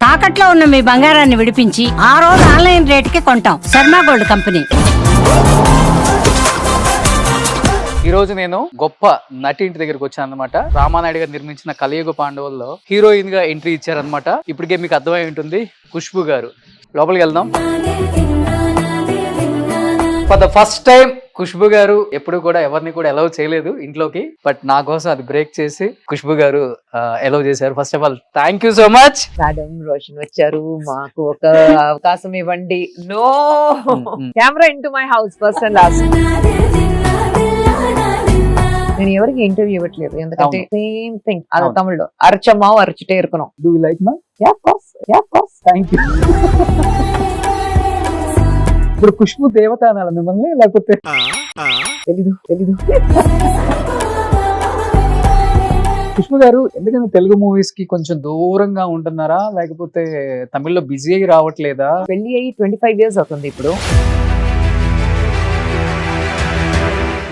తాకట్లో ఉన్న మీ బంగారాన్ని విడిపించి ఆ రోజు ఆన్లైన్ రేటుకి కొంటాం. Sharma gold company. ఈ రోజు నేను గొప్ప నటి ఇంటి దగ్గరకు వచ్చాను అనమాట. రామానాయుడు గారు నిర్మించిన కలియుగ పాండవుల్లో హీరోయిన్ గా ఎంట్రీ ఇచ్చారనమాట. ఇప్పటికే మీకు అర్థమై ఉంటుంది, ఖుష్బు గారు. లోపలికి వెళ్దాం. For the first time Khushbu గారు ఎప్పుడు కూడా ఎవరిని కూడా అలౌ చేయలేదు ఇంట్లోకి, బట్ నా కోసం అది బ్రేక్ చేసి ఖుష్బు గారు అలౌ చేశారు. First of all thank you so much. Madam Roshan వచ్చారు, మాకు ఒక అవకాశం ఇవ్వండి. No camera into my house first and last. నేను ఎవరికి ఇంటర్వ్యూ ఇవ్వట్లేదు, ఎందుకంటే సేమ్ థింగ్ అది తమిళ్లో అరచమ్మా అరచుటే ఇరుకున్నాం. డూ యు లైక్ మా? Yeah of course thank you. ఇప్పుడు ఖుష్బు దేవత అనాలి మిమ్మల్ని, లేకపోతే తెలీదు. ఖుష్బు గారు ఎందుకంటే తెలుగు మూవీస్ కి కొంచెం దూరంగా ఉంటున్నారా, లేకపోతే తమిళ్లో బిజీ అయ్యి రావట్లేదా? పెళ్లి అయ్యి 25 years అవుతుంది ఇప్పుడు.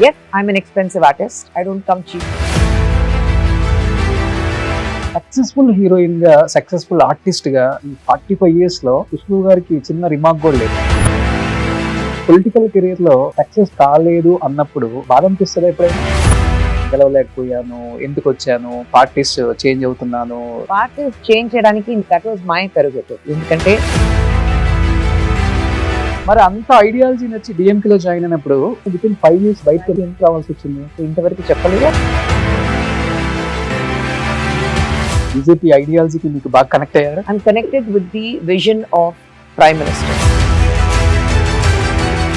Yes, I'm an expensive artist. I don't come cheap. Successful heroine గా, సక్సెస్ఫుల్ ఆర్టిస్ట్ గా ఈ 45 years లో ఖుష్బు గారికి చిన్న రిమార్క్ కూడా లేదు. పొలిటికల్ కెరీర్ లో సక్సెస్ కాలేదు అన్నప్పుడు బాధ అనిపిస్తుంది ఎప్పుడైనా? గెలవలేకపోయాను, ఎందుకు వచ్చాను, పార్టీస్ చేంజ్ అవుతున్నాను. పార్టీస్ చేంజ్ చేయడానికి దట్ వాజ్ మై కరుగెట్. ఎందుకంటే మరి అంత ఐడియాలజీ నచ్చి డిఎంకే లో జాయిన్ అయినప్పుడు విత్ ఇన్ 5 years బయటకు ఎందుకు రావాల్సి వచ్చింది? ఇంతవరకు చెప్పలేదు. బీజేపీ ఐడియాలజీకి మీకు బాగా కనెక్ట్ అయ్యారు? I'm connected with the vision of Prime Minister.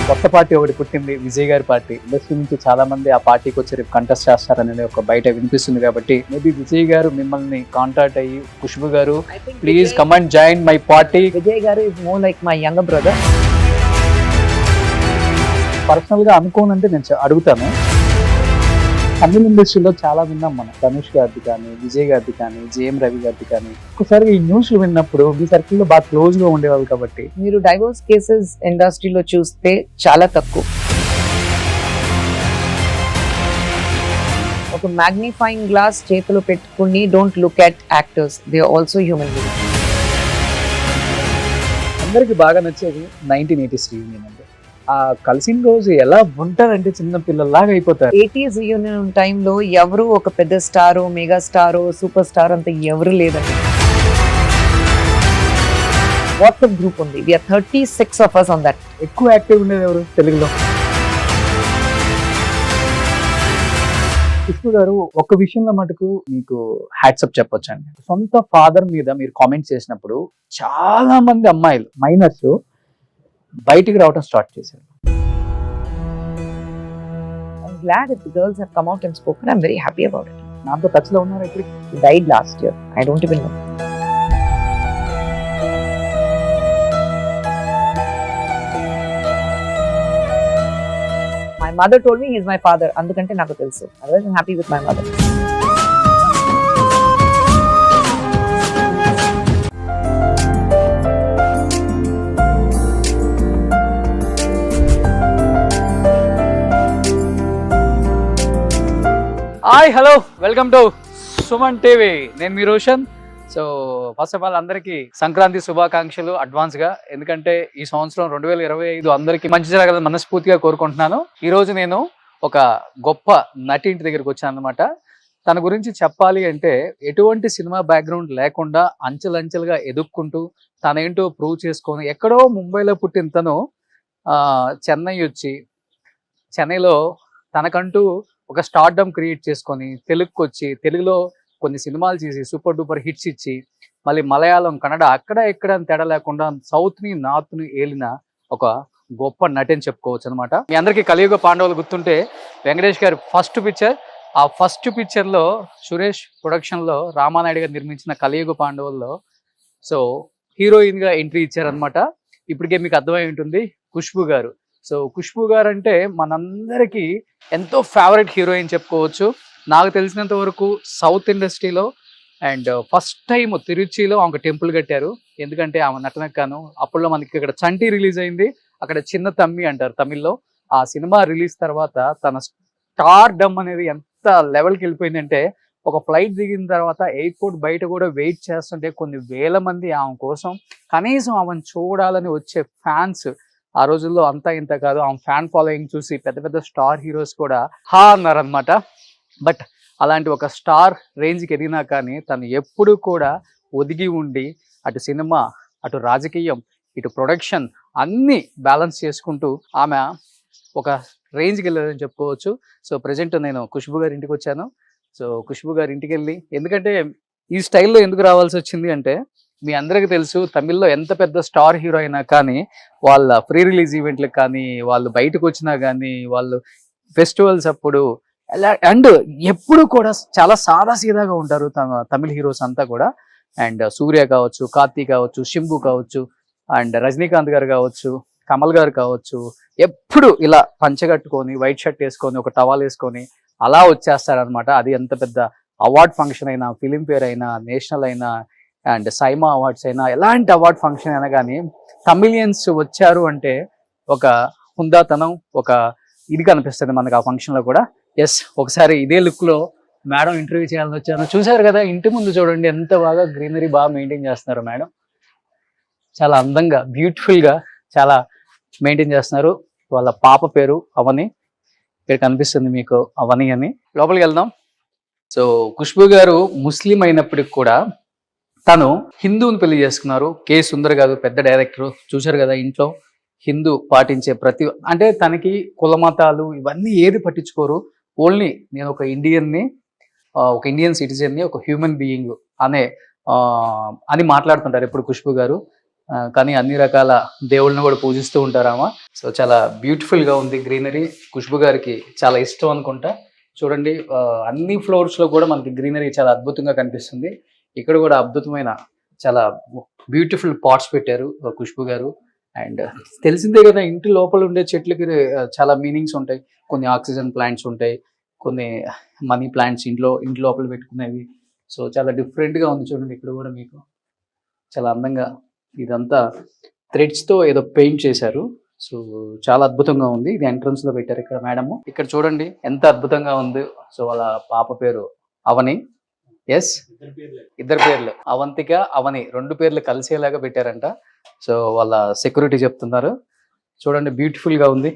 కొత్త పార్టీ ఒకటి పుట్టింది, విజయ్ గారి పార్టీ. ఇండస్ట్రీ నుంచి చాలా మంది ఆ పార్టీకి వచ్చి రేపు కంటెస్ట్ చేస్తారనేది ఒక బయట వినిపిస్తుంది. కాబట్టి మేబీ విజయ్ గారు మిమ్మల్ని కాంటాక్ట్ అయ్యి, ఖుష్బు గారు please come and join my party. Vijay గారు is more like my younger brother. Personal గా అనుకోనంటే నేను అడుగుతాను. తమిళ ఇండస్ట్రీలో చాలా విన్నాం మనం, ధనుష్ గారిది కానీ, విజయ్ గారిది కానీ, జేఎం రవి గారిది కానీ. ఒకసారి ఈ న్యూస్లు విన్నప్పుడు మీ సర్కిల్ లో బాగా క్లోజ్ గా ఉండేవాళ్ళు కాబట్టి మీరు డైవోర్స్ కేసెస్ ఇండస్ట్రీలో చూస్తే చాలా తక్కువ. ఒక మ్యాగ్నిఫైయింగ్ గ్లాస్ చేతిలో పెట్టుకుని don't look at actors, they are also human beings. అందరికి బాగా నచ్చేది 1980s రీయూనియన్ అండి. ఆ కలిసిన రోజు ఎలా ఉంటారంటే చిన్న పిల్లల్లాగా అయిపోతారు. 80s రీయూనియన్ టైంలో ఎవరు ఒక పెద్ద స్టారో, మెగా స్టారో, సూపర్ స్టార్ అంత ఎవరు లేదండి. వాట్సాప్ గ్రూప్ ఉంది, we are 36 of us on that. ఎక్కువ యాక్టివ్ ఉండేది ఎవరు తెలుగులో? ఖుష్బు గారు ఒక విషయంలో మటుకు మీకు హ్యాట్సప్ చెప్పొచ్చండి. సొంత ఫాదర్ మీద మీరు కామెంట్ చేసినప్పుడు చాలా మంది అమ్మాయిలు మైనర్స్ బయటికి రావడం స్టార్ట్ చేశారు. I'm glad if the girls have come out and spoken. I'm very happy about it. నాతో టచ్ లో ఉన్నారు ఇప్పుడు? He died last year. I don't even know. My mother told me he's my father. Andukante naku telusu. Otherwise I'm happy with my mother. Hi, hello, welcome to Suman TV. నేను మీ Roshan. So first of all అందరికీ సంక్రాంతి శుభాకాంక్షలు advance గా. ఎందుకంటే ఈ సంవత్సరం 2025 అందరికీ మంచి జరగాలని మనస్ఫూర్తిగా కోరుకుంటున్నాను. ఈ రోజు నేను ఒక గొప్ప నటి ఇంటి దగ్గరకు వచ్చాను అనమాట. తన గురించి చెప్పాలి అంటే ఎటువంటి సినిమా బ్యాక్గ్రౌండ్ లేకుండా అంచెలంచెలుగా ఎదుక్కుంటూ తనేంటో ప్రూవ్ చేసుకొని ఎక్కడో ముంబైలో పుట్టిన తను చెన్నై వచ్చి చెన్నైలో తనకంటూ ఒక స్టార్డమ్ క్రియేట్ చేసుకొని తెలుగుకి వచ్చి తెలుగులో కొన్ని సినిమాలు చేసి సూపర్ డూపర్ హిట్స్ ఇచ్చి మళ్ళీ మలయాళం, కన్నడ అక్కడ ఎక్కడ తేడా లేకుండా సౌత్ ని నార్త్ ని ఏలిన ఒక గొప్ప నటి అని చెప్పుకోవచ్చు అనమాట. మీ అందరికీ కలియుగ పాండవులు గుర్తుంటే వెంకటేష్ గారి ఫస్ట్ పిక్చర్, ఆ ఫస్ట్ పిక్చర్ లో సురేష్ ప్రొడక్షన్ లో రామానాయుడు గారు నిర్మించిన కలియుగ పాండవుల్లో సో హీరోయిన్ గా ఎంట్రీ ఇచ్చారనమాట. ఇప్పటికే మీకు అర్థమై ఉంటుంది, ఖుష్బు గారు. సో ఖుష్బు గారు అంటే మనందరికీ ఎంతో ఫేవరెట్ హీరోయిన్ చెప్పుకోవచ్చు. నాకు తెలిసినంత వరకు సౌత్ ఇండస్ట్రీలో అండ్ ఫస్ట్ టైం తిరుచిలో ఆమె టెంపుల్ కట్టారు. ఎందుకంటే ఆమె నటనకు గాను అప్పుడులో మనకి ఇక్కడ చంటి రిలీజ్ అయింది, అక్కడ చిన్న తమ్మి అంటారు తమిళ్లో. ఆ సినిమా రిలీజ్ తర్వాత తన స్టార్ డమ్ అనేది ఎంత లెవెల్కి వెళ్ళిపోయిందంటే ఒక ఫ్లైట్ దిగిన తర్వాత ఎయిర్పోర్ట్ బయట కూడా వెయిట్ చేస్తుంటే కొన్ని వేల మంది ఆమె కోసం కనీసం ఆమెను చూడాలని వచ్చే ఫ్యాన్స్, ఆ రోజుల్లో అంతా ఇంత కాదు, ఆమె ఫ్యాన్ ఫాలోయింగ్ చూసి పెద్ద పెద్ద స్టార్ హీరోస్ కూడా హా అన్నారనమాట. బట్ అలాంటి ఒక స్టార్ రేంజ్కి ఎదిగినా కానీ తను ఎప్పుడు కూడా ఒదిగి ఉండి అటు సినిమా, అటు రాజకీయం, ఇటు ప్రొడక్షన్ అన్నీ బ్యాలెన్స్ చేసుకుంటూ ఆమె ఒక రేంజ్కి వెళ్ళారని చెప్పుకోవచ్చు. సో ప్రజెంట్ నేను ఖుష్బు గారి ఇంటికి వచ్చాను. సో ఖుష్బు గారి ఇంటికి వెళ్ళి, ఎందుకంటే ఈ స్టైల్లో ఎందుకు రావాల్సి వచ్చింది అంటే, మీ అందరికీ తెలుసు తమిళ్లో ఎంత పెద్ద స్టార్ హీరో అయినా కానీ వాళ్ళ ప్రీ రిలీజ్ ఈవెంట్లకు కానీ, వాళ్ళు బయటకు వచ్చినా కానీ, వాళ్ళు ఫెస్టివల్స్ అప్పుడు అండ్ ఎప్పుడు కూడా చాలా సాదా సీదాగా ఉంటారు తమిళ హీరోస్ అంతా కూడా. అండ్ సూర్య కావచ్చు, కార్తీ కావచ్చు, శింబు కావచ్చు, అండ్ రజనీకాంత్ గారు కావచ్చు, కమల్ గారు కావచ్చు, ఎప్పుడు ఇలా పంచగట్టుకొని వైట్ షర్ట్ వేసుకొని ఒక టవాల్ వేసుకొని అలా వచ్చేస్తారనమాట. అది ఎంత పెద్ద అవార్డ్ ఫంక్షన్ అయినా, ఫిలింఫేర్ అయినా, నేషనల్ అయినా, అండ్ సైమా అవార్డ్స్ అయినా, ఎలాంటి అవార్డ్ ఫంక్షన్ అయినా కానీ తమిళియన్స్ వచ్చారు అంటే ఒక హుందాతనం, ఒక ఇది కనిపిస్తుంది మనకు ఆ ఫంక్షన్లో కూడా. ఎస్, ఒకసారి ఇదే లుక్లో మేడం ఇంటర్వ్యూ చేయాలని వచ్చాను. చూసారు కదా ఇంటి ముందు చూడండి ఎంత బాగా గ్రీనరీ బాగా మెయింటైన్ చేస్తున్నారు మేడం. చాలా అందంగా, బ్యూటిఫుల్గా చాలా మెయింటైన్ చేస్తున్నారు. వాళ్ళ పాప పేరు అవని, ఇక్కడ కనిపిస్తుంది మీకు అవని అని. లోపలికి వెళ్దాం. సో ఖుష్బు గారు ముస్లిం అయినప్పటికి కూడా తను హిందువుని పెళ్లి చేసుకున్నారు. కే సుందర్ గారు పెద్ద డైరెక్టర్, చూశారు కదా ఇంట్లో హిందూ పాటించే ప్రతి, అంటే తనకి కుల మతాలు ఇవన్నీ ఏది పట్టించుకోరు. ఓన్లీ నేను ఒక ఇండియన్ని, ఒక ఇండియన్ సిటిజన్ని, ఒక హ్యూమన్ బీయింగ్ అని మాట్లాడుతుంటారు ఎప్పుడు ఖుష్బు గారు. కానీ అన్ని రకాల దేవుళ్ళని కూడా పూజిస్తూ ఉంటారామా. సో చాలా బ్యూటిఫుల్ గా ఉంది గ్రీనరీ. ఖుష్బు గారికి చాలా ఇష్టం అనుకుంటా. చూడండి అన్ని ఫ్లోర్స్ లో కూడా మనకి గ్రీనరీ చాలా అద్భుతంగా కనిపిస్తుంది. ఇక్కడ కూడా అద్భుతమైన చాలా బ్యూటిఫుల్ పాట్స్ పెట్టారు ఖుష్బు గారు. అండ్ తెలిసిందే కదా ఇంటి లోపల ఉండే చెట్లకి చాలా మీనింగ్స్ ఉంటాయి. కొన్ని ఆక్సిజన్ ప్లాంట్స్ ఉంటాయి, కొన్ని మనీ ప్లాంట్స్ ఇంటి లోపల పెట్టుకునేవి. సో చాలా డిఫరెంట్గా ఉంది చూడండి. ఇక్కడ కూడా మీకు చాలా అందంగా ఇదంతా థ్రెడ్స్ తో ఏదో పెయింట్ చేశారు. సో చాలా అద్భుతంగా ఉంది. ఇది ఎంట్రన్స్ లో పెట్టారు ఇక్కడ మేడము. ఇక్కడ చూడండి ఎంత అద్భుతంగా ఉంది. సో వాళ్ళ పాప పేరు అవని. ఎస్, ఇద్దరు పేర్లు అవంతిక, అవని, రెండు పేర్లు కలిసేలాగా పెట్టారంట. సో వాళ్ళ సెక్యూరిటీ చెప్తున్నారు. చూడండి బ్యూటిఫుల్ గా ఉంది.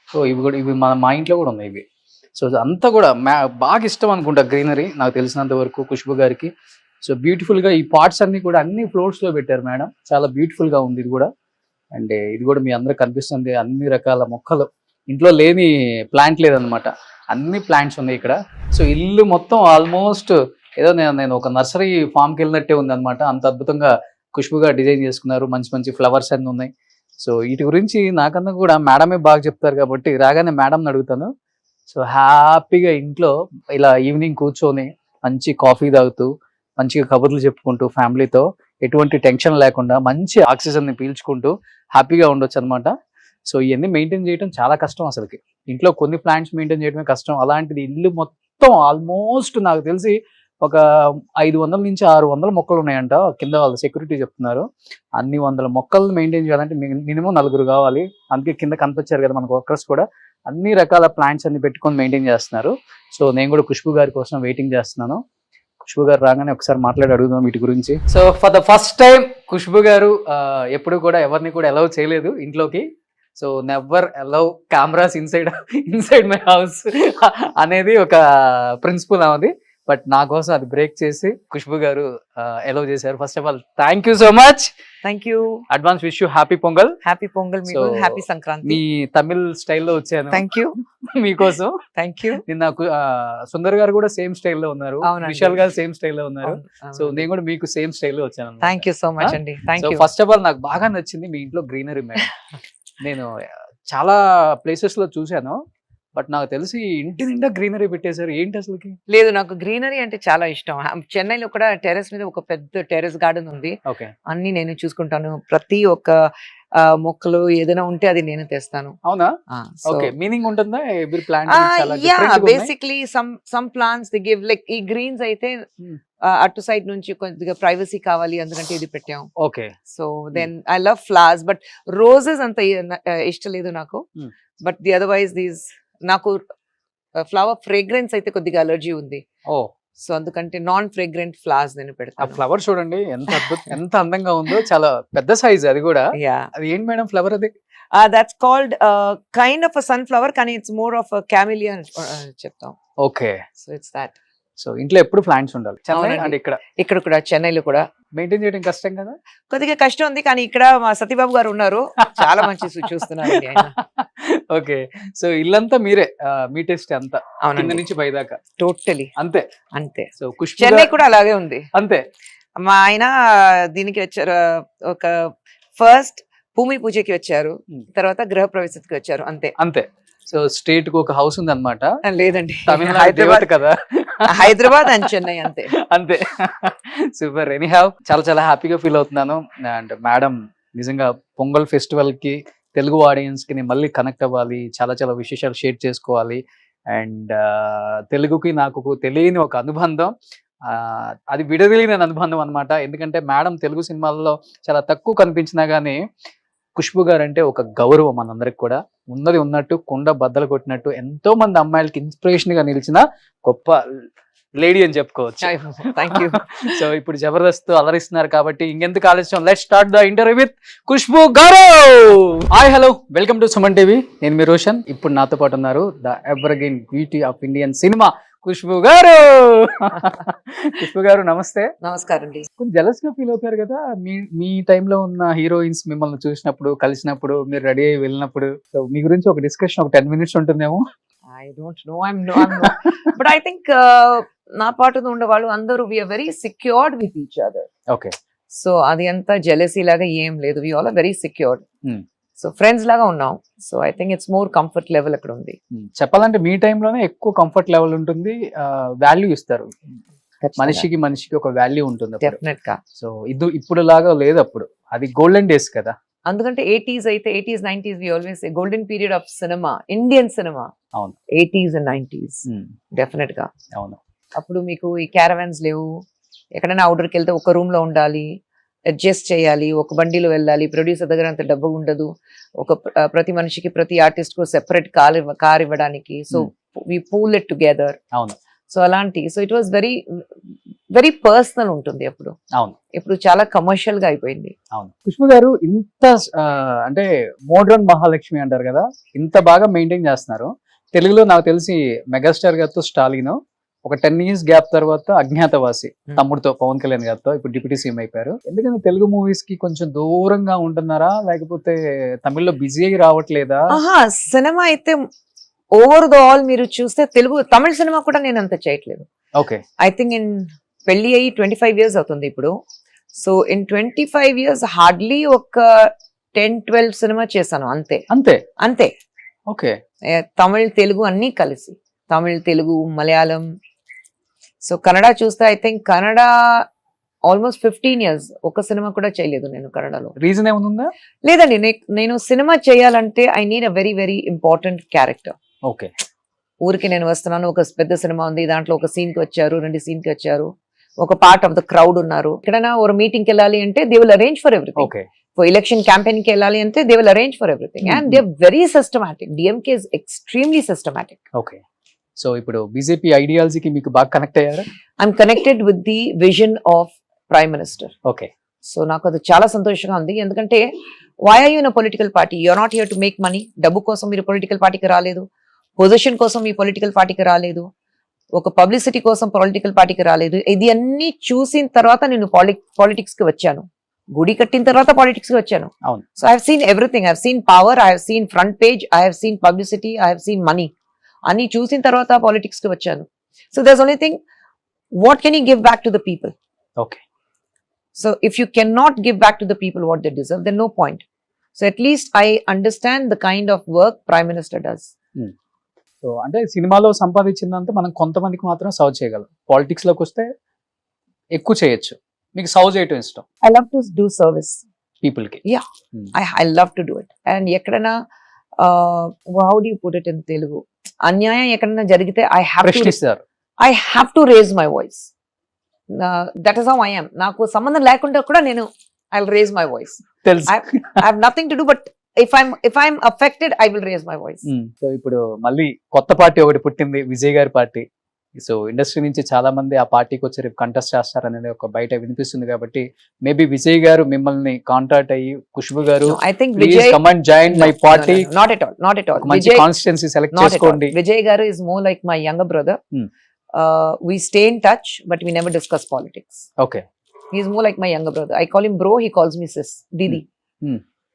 సో ఇవి మా ఇంట్లో కూడా ఉన్నాయి ఇవి. సో అంతా కూడా బాగా ఇష్టం అనుకుంటా గ్రీనరీ, నాకు తెలిసినంత వరకు ఖుష్బు గారికి. సో బ్యూటిఫుల్ గా ఈ పార్ట్స్ అన్ని కూడా అన్ని ఫ్లోర్స్ లో పెట్టారు మేడం. చాలా బ్యూటిఫుల్ గా ఉంది ఇది కూడా. అండ్ ఇది కూడా మీ అందరికి కనిపిస్తుంది. అన్ని రకాల మొక్కలు, ఇంట్లో లేని ప్లాంట్ లేదనమాట, అన్ని ప్లాంట్స్ ఉన్నాయి ఇక్కడ. సో ఇల్లు మొత్తం ఆల్మోస్ట్ ఏదో నేను ఒక నర్సరీ ఫామ్కి వెళ్ళినట్టే ఉంది అనమాట. అంత అద్భుతంగా ఖుష్బుగా డిజైన్ చేసుకున్నారు. మంచి మంచి ఫ్లవర్స్ అన్ని ఉన్నాయి. సో వీటి గురించి నాకన్నా కూడా మేడమే బాగా చెప్తారు కాబట్టి రాగానే మేడంని అడుగుతాను. సో హ్యాపీగా ఇంట్లో ఇలా ఈవినింగ్ కూర్చొని మంచి కాఫీ తాగుతూ మంచిగా కబుర్లు చెప్పుకుంటూ ఫ్యామిలీతో ఎటువంటి టెన్షన్ లేకుండా మంచి ఆక్సిజన్ని పీల్చుకుంటూ హ్యాపీగా ఉండొచ్చు అనమాట. సో ఇవన్నీ మెయింటైన్ చేయడం చాలా కష్టం అసలుకి. ఇంట్లో కొన్ని ప్లాంట్స్ మెయింటైన్ చేయడమే కష్టం, అలాంటిది ఇల్లు మొత్తం ఆల్మోస్ట్ నాకు తెలిసి ఒక 500 నుంచి 600 మొక్కలు ఉన్నాయంట. కింద వాళ్ళు సెక్యూరిటీ చెప్తున్నారు. అన్ని 100 మొక్కలను మెయింటైన్ చేయాలంటే మినిమం 4 కావాలి. అందుకే కింద కనిపించారు కదా మనకు వర్కర్స్ కూడా అన్ని రకాల ప్లాంట్స్ అన్ని పెట్టుకొని మెయింటైన్ చేస్తున్నారు. సో నేను కూడా ఖుష్బు గారి కోసం వెయిటింగ్ చేస్తున్నాను. ఖుష్బు గారు రాగానే ఒకసారి మాట్లాడి అడుగుదాం వీటి గురించి. So for the first time Khushbu గారు ఎప్పుడు కూడా ఎవరిని కూడా అలౌ చేయలేదు ఇంట్లోకి. So never allow cameras inside my house అనేది ఒక ప్రిన్సిపల్ అనేది. బట్ నా కోసం అది బ్రేక్ చేసి ఖుష్బు గారు అలౌ చేశారు. First of all thank you so much. Thank you. Advance wish you happy pongal. Happy pongal మీకు, హ్యాపీ సంక్రాంతి. మీ తమిళ్ స్టైల్లో వచ్చాను. థ్యాంక్ యూ మీకోసం. Thank you. నిన్న సుందర్ గారు కూడా సేమ్ స్టైల్లో ఉన్నారు, విశాల్ గారు సేమ్ స్టైల్లో ఉన్నారు. సో నేను కూడా మీకు సేమ్ స్టైల్లో వచ్చాను. థ్యాంక్ యూ సో మచ్ అండి. Thank you. First of all నాకు బాగా నచ్చింది మీ ఇంట్లో గ్రీనరీ మేడం. నేను చాలా ప్లేసెస్ లో చూశాను, బట్ నాకు తెలిసి ఇంటి నిండా గ్రీనరీ పెట్టేశారు. ఏంటి అసలుకి? లేదు, నాకు గ్రీనరీ అంటే చాలా ఇష్టం. చెన్నైలో కూడా టెర్రస్ మీద ఒక పెద్ద టెర్రస్ గార్డెన్ ఉంది. అన్ని నేను చూసుకుంటాను. ప్రతి ఒక్క మొక్కలు ఏదైనా ఉంటే అది నేను తెస్తాను. అవునా? ఓకే, మీనింగ్ ఉంటుందా every plant? Basically some plants they give like ఈ గ్రీన్స్ అయితే అటు సైడ్ నుంచి కొద్దిగా ప్రైవసీ కావాలి అందుకంటే ఇది పెట్టాం. Okay. So then I love flowers, but roses అంత ఇష్టం లేదు నాకు. బట్ ది అదర్వైజ్ దీస్ నాకు ఫ్లవర్ ఫ్రేగ్రెన్స్ అయితే కొద్దిగా అలర్జీ ఉంది. ఓ సో అందుకంటే నాన్ ఫ్రేగ్రెంట్ ఫ్లవర్స్ నేను ఆ పెడతాను. ఫ్లవర్ చూడండి ఎంత అద్భుతం ఎంత అందంగా ఉందో, చాలా పెద్ద సైజ్ అది కూడా. యా, అది ఏంటి మేడం ఫ్లవర్ అది? That's called kind of a son flower, కానీ ఇట్స్ మోర్ ఆఫ్ క్యామిలియా చెప్తాం. Okay, so it's that. So ఇంట్లో ఎప్పుడు ప్లాంట్స్ ఉండాలి. చెన్నై అవునండి. అండ్ ఇక్కడ ఇక్కడ కూడా చెన్నైలో కూడా మెయింటైన్ చేయడం కష్టం కదా? కొద్దిగా కష్టం ఉంది, కానీ ఇక్కడ మా సతీబాబు గారు ఉన్నారు, చాలా మంచి చూస్తున్నారు ఆయన. ఓకే, సో ఇల్లంతా మీరే, మీ టెస్ట్ అంతా కింద అవునండి, నుంచి పై దాకా టోటలీ అంతే. అంతే. సో ఖుష్బూ చెన్నై గారు కూడా అలాగే ఉంది. అంతే. మా ఆయన దీనికి వచ్చారు, ఒక ఫస్ట్ భూమి పూజకి వచ్చారు, తర్వాత గృహ ప్రవేశకి వచ్చారు, అంతే. అంతే. సో స్టేట్ కు ఒక హౌస్ ఉంది అనమాట. లేదండి, తమిళనాడు దేవత కదా. హైదరాబాద్ అండ్ చెన్నై అంతే. అంతే. సూపర్. ఎనీ హ్యావ్ చాలా చాలా హ్యాపీగా ఫీల్ అవుతున్నాను. అండ్ మేడం నిజంగా పొంగల్ ఫెస్టివల్ కి తెలుగు ఆడియన్స్ కి నేను మళ్ళీ కనెక్ట్ అవ్వాలి, చాలా చాలా విశేషాలు షేర్ చేసుకోవాలి. అండ్ తెలుగుకి నాకు తెలియని ఒక అనుబంధం, అది విడదీయలేని అనుబంధం అనమాట. ఎందుకంటే మేడం తెలుగు సినిమాల్లో చాలా తక్కువ కనిపించినా గానీ ఖుష్బూ గారు అంటే ఒక గౌరవం మనందరికి కూడా. ఉన్నది ఉన్నట్టు కుండ బద్దలు కొట్టినట్టు ఎంతో మంది అమ్మాయిలకి ఇన్స్పిరేషన్ గా నిలిచిన గొప్ప లేడీ అని చెప్పుకోవచ్చు. Thank you. సో ఇప్పుడు జబర్దస్త్ అలరిస్తున్నారు కాబట్టి ఇంకెందుకు ఆలస్యం, let's start the interview with Khushboo గారు. Hi, hello, welcome to Suman TV. నేను మీ రోషన్. ఇప్పుడు నాతో పాటు ఉన్నారు the evergreen beauty of Indian cinema Khushboo గారు. ఖుష్బూ గారు నమస్తే. నమస్కారం అండి. కొంచెం జెలస్ గా ఫీల్ అవుతారు కదా మీ టైంలో ఉన్న హీరోయిన్స్ మిమ్మల్ని చూసినప్పుడు, కలిసినప్పుడు, మీరు రెడీ అయ్యి వెళ్ళినప్పుడు. సో మీ గురించి ఒక డిస్కషన్ ఒక 10 minutes ఉంటుందేమో. I don't know. I'm not. But I think నా పాటుతో ఉండే వాళ్ళు అందరూ we're very secured with each other. Okay. So అది అంతా జెలసీ లాగా ఏం లేదు. We all are very secured. Hmm. So friends లాగా ఉన్నాం. So I think it's more comfort level అక్కడ ఉంది. చెప్పాలంటే మీ టైంలోనే ఎక్కువ కంఫర్ట్ లెవెల్ ఉంటుంది, వాల్యూ ఇస్తారు. మనిషికి ఒక వాల్యూ ఉంటుంది అప్పుడు. డెఫినెట్ గా. సో ఇప్పుడు లాగా లేదు అప్పుడు, అది గోల్డెన్ డేస్ కదా. అందుకంటే 80s అయితే 80s 90s we always golden period of cinema, Indian cinema. అవును. 80s and 90s డెఫినెట్ గా. అవును. అప్పుడు మీకు ఈ క్యారవాన్స్ లేవు, ఎక్కడైనా అవుట్డోర్కి వెళ్తే ఒక రూమ్ లో ఉండాలి, అడ్జస్ట్ చేయాలి, ఒక బండిలో వెళ్ళాలి, ప్రొడ్యూసర్ దగ్గర అంత డబ్బు ఉండదు, ఒక ప్రతి మనిషికి ప్రతి ఆర్టిస్ట్ కు సెపరేట్ కార్ ఇవ్వడానికి. So we pool it together. అవును. సో అలాంటి, so it was very very personal ఉంటుంది అప్పుడు. అవును. ఇప్పుడు చాలా కమర్షియల్ గా అయిపోయింది. అవును. ఖుష్బూ గారు ఇంత అంటే మోడ్రన్ మహాలక్ష్మి అంటారు కదా, ఇంత బాగా మెయింటైన్ చేస్తున్నారు. తెలుగులో నాకు తెలిసి మెగాస్టార్ గారితో స్టాలిన్, ఒక 10 years గ్యాప్ తర్వాత అజ్ఞాతవాసి తమ్ముడితో పవన్ కళ్యాణ్ గారితో ఇప్పుడు డిప్యూటీ సీఎం అయిపోయారు. ఎందుకంటే తెలుగు మూవీస్ కి కొంచెం దూరంగా ఉంటున్నారా, లేకపోతే తమిళ్లో బిజీ అయ్యి రావట్లేదా? సినిమా అయితే ఓవర్ ద ఆల్ మీరు చూస్తే తమిళ సినిమా కూడా నేను అంత చేయట్లేదు. ఓకే. ఐ థింక్ ఇన్ పెళ్లి అయ్యి 25 years అవుతుంది ఇప్పుడు. సో ఇన్ 25 years హార్డ్లీ ఒక 10-12 సినిమా చేశాను, అంతే అంతే అంతే. ఓకే. తమిళ్ తెలుగు అన్ని కలిసి, తమిళ్ తెలుగు మలయాళం. సో కన్నడ చూస్తే I think Kannada almost 15 years ఒక సినిమా కూడా చేయలేదు నేను కన్నడలో. రీజన్ ఏముందా? లేదండి, నేను సినిమా చేయాలంటే I need a very very important character. Okay. ఊరికి నేను వస్తున్నాను, ఒక పెద్ద సినిమా ఉంది, దాంట్లో ఒక సీన్ కి వచ్చారు, 2 scenes కి వచ్చారు, ఒక పార్ట్ ఆఫ్ ద క్రౌడ్ ఉన్నారు. ఎక్కడైనా ఒక మీటింగ్ కి వెళ్ళాలి అంటే they will arrange for everything. Okay. Election campaign కి వెళ్ళాలి అంటే they will arrange for everything. And they are very systematic. DMK is extremely systematic. Okay. So ఇప్పుడు బీజేపీ ఐడియాలజీకి మీకు బాగా కనెక్ట్ అయ్యారా? I'm connected with the vision of prime minister. Okay. So నాకు అది చాలా సంతోషంగా ఉంది. ఎందుకంటే why are you in a political party? You're not here to make money. డబ్బు కోసం మీరు పొలిటికల్ పార్టీకి రాలేదు, పొజిషన్ కోసం మీ పొలిటికల్ పార్టీకి రాలేదు, ఒక పబ్లిసిటీ కోసం పొలిటికల్ పార్టీకి రాలేదు. ఇది అన్ని చూసిన తర్వాత నేను పాలిటిక్స్ కి వచ్చాను. గుడి కట్టిన తర్వాత పాలిటిక్స్ కి వచ్చాను. అవును. So I have scene everything. I have scene power, I have scene front page, I have scene publicity, I have scene money. అన్ని చూసిన తర్వాత పాలిటిక్స్ కి వచ్చాను. So దర్స్ only thing, what can you give back to the people? Okay. So if you cannot give back to the people what they deserve, then no point. So at least I understand the kind of work Prime Minister does. So అంటే సినిమాలో సంపాదించిందంతా మనం కొంతమందికి మాత్రం serve చేయగలం. Politics లోకి వస్తే ఎక్కువ చేయొచ్చు. మీకు సర్వ్ చేయటం ఇష్టం? I love to do service. People కి. Yeah. I love to do it. And ఎక్కడైనా how do you put it in Telugu? అన్యాయం ఎక్కడైనా జరిగితే I have to raise my voice. That is how I am. నాకు సంబంధం లేకుండా కూడా నేను I'll raise my voice. తెలుసు. I have nothing to do, but if I'm affected, I will raise my voice. So ఇప్పుడు మళ్ళీ కొత్త పార్టీ ఒకటి పుట్టింది, విజయ్ గారి పార్టీ. సో ఇండస్ట్రీ నుంచి చాలా మంది ఆ పార్టీకి వచ్చి రేపు కంటెస్ట్ చేస్తారనేది ఒక బయట వినిపిస్తుంది, కాబట్టి మేబీ విజయ్ గారు మిమ్మల్ని కాంటాక్ట్ అయ్యి ఖుష్బు గారు No, I think please Vijay, come and join my party, not at all, not at all. మంచి Vijay, constituency select not at all. చేసుకోండి. Vijay Garu is more like my younger brother. We stay in touch, but we never discuss politics. Okay. He's more like my younger brother. I call him bro, he calls me sis, Didi.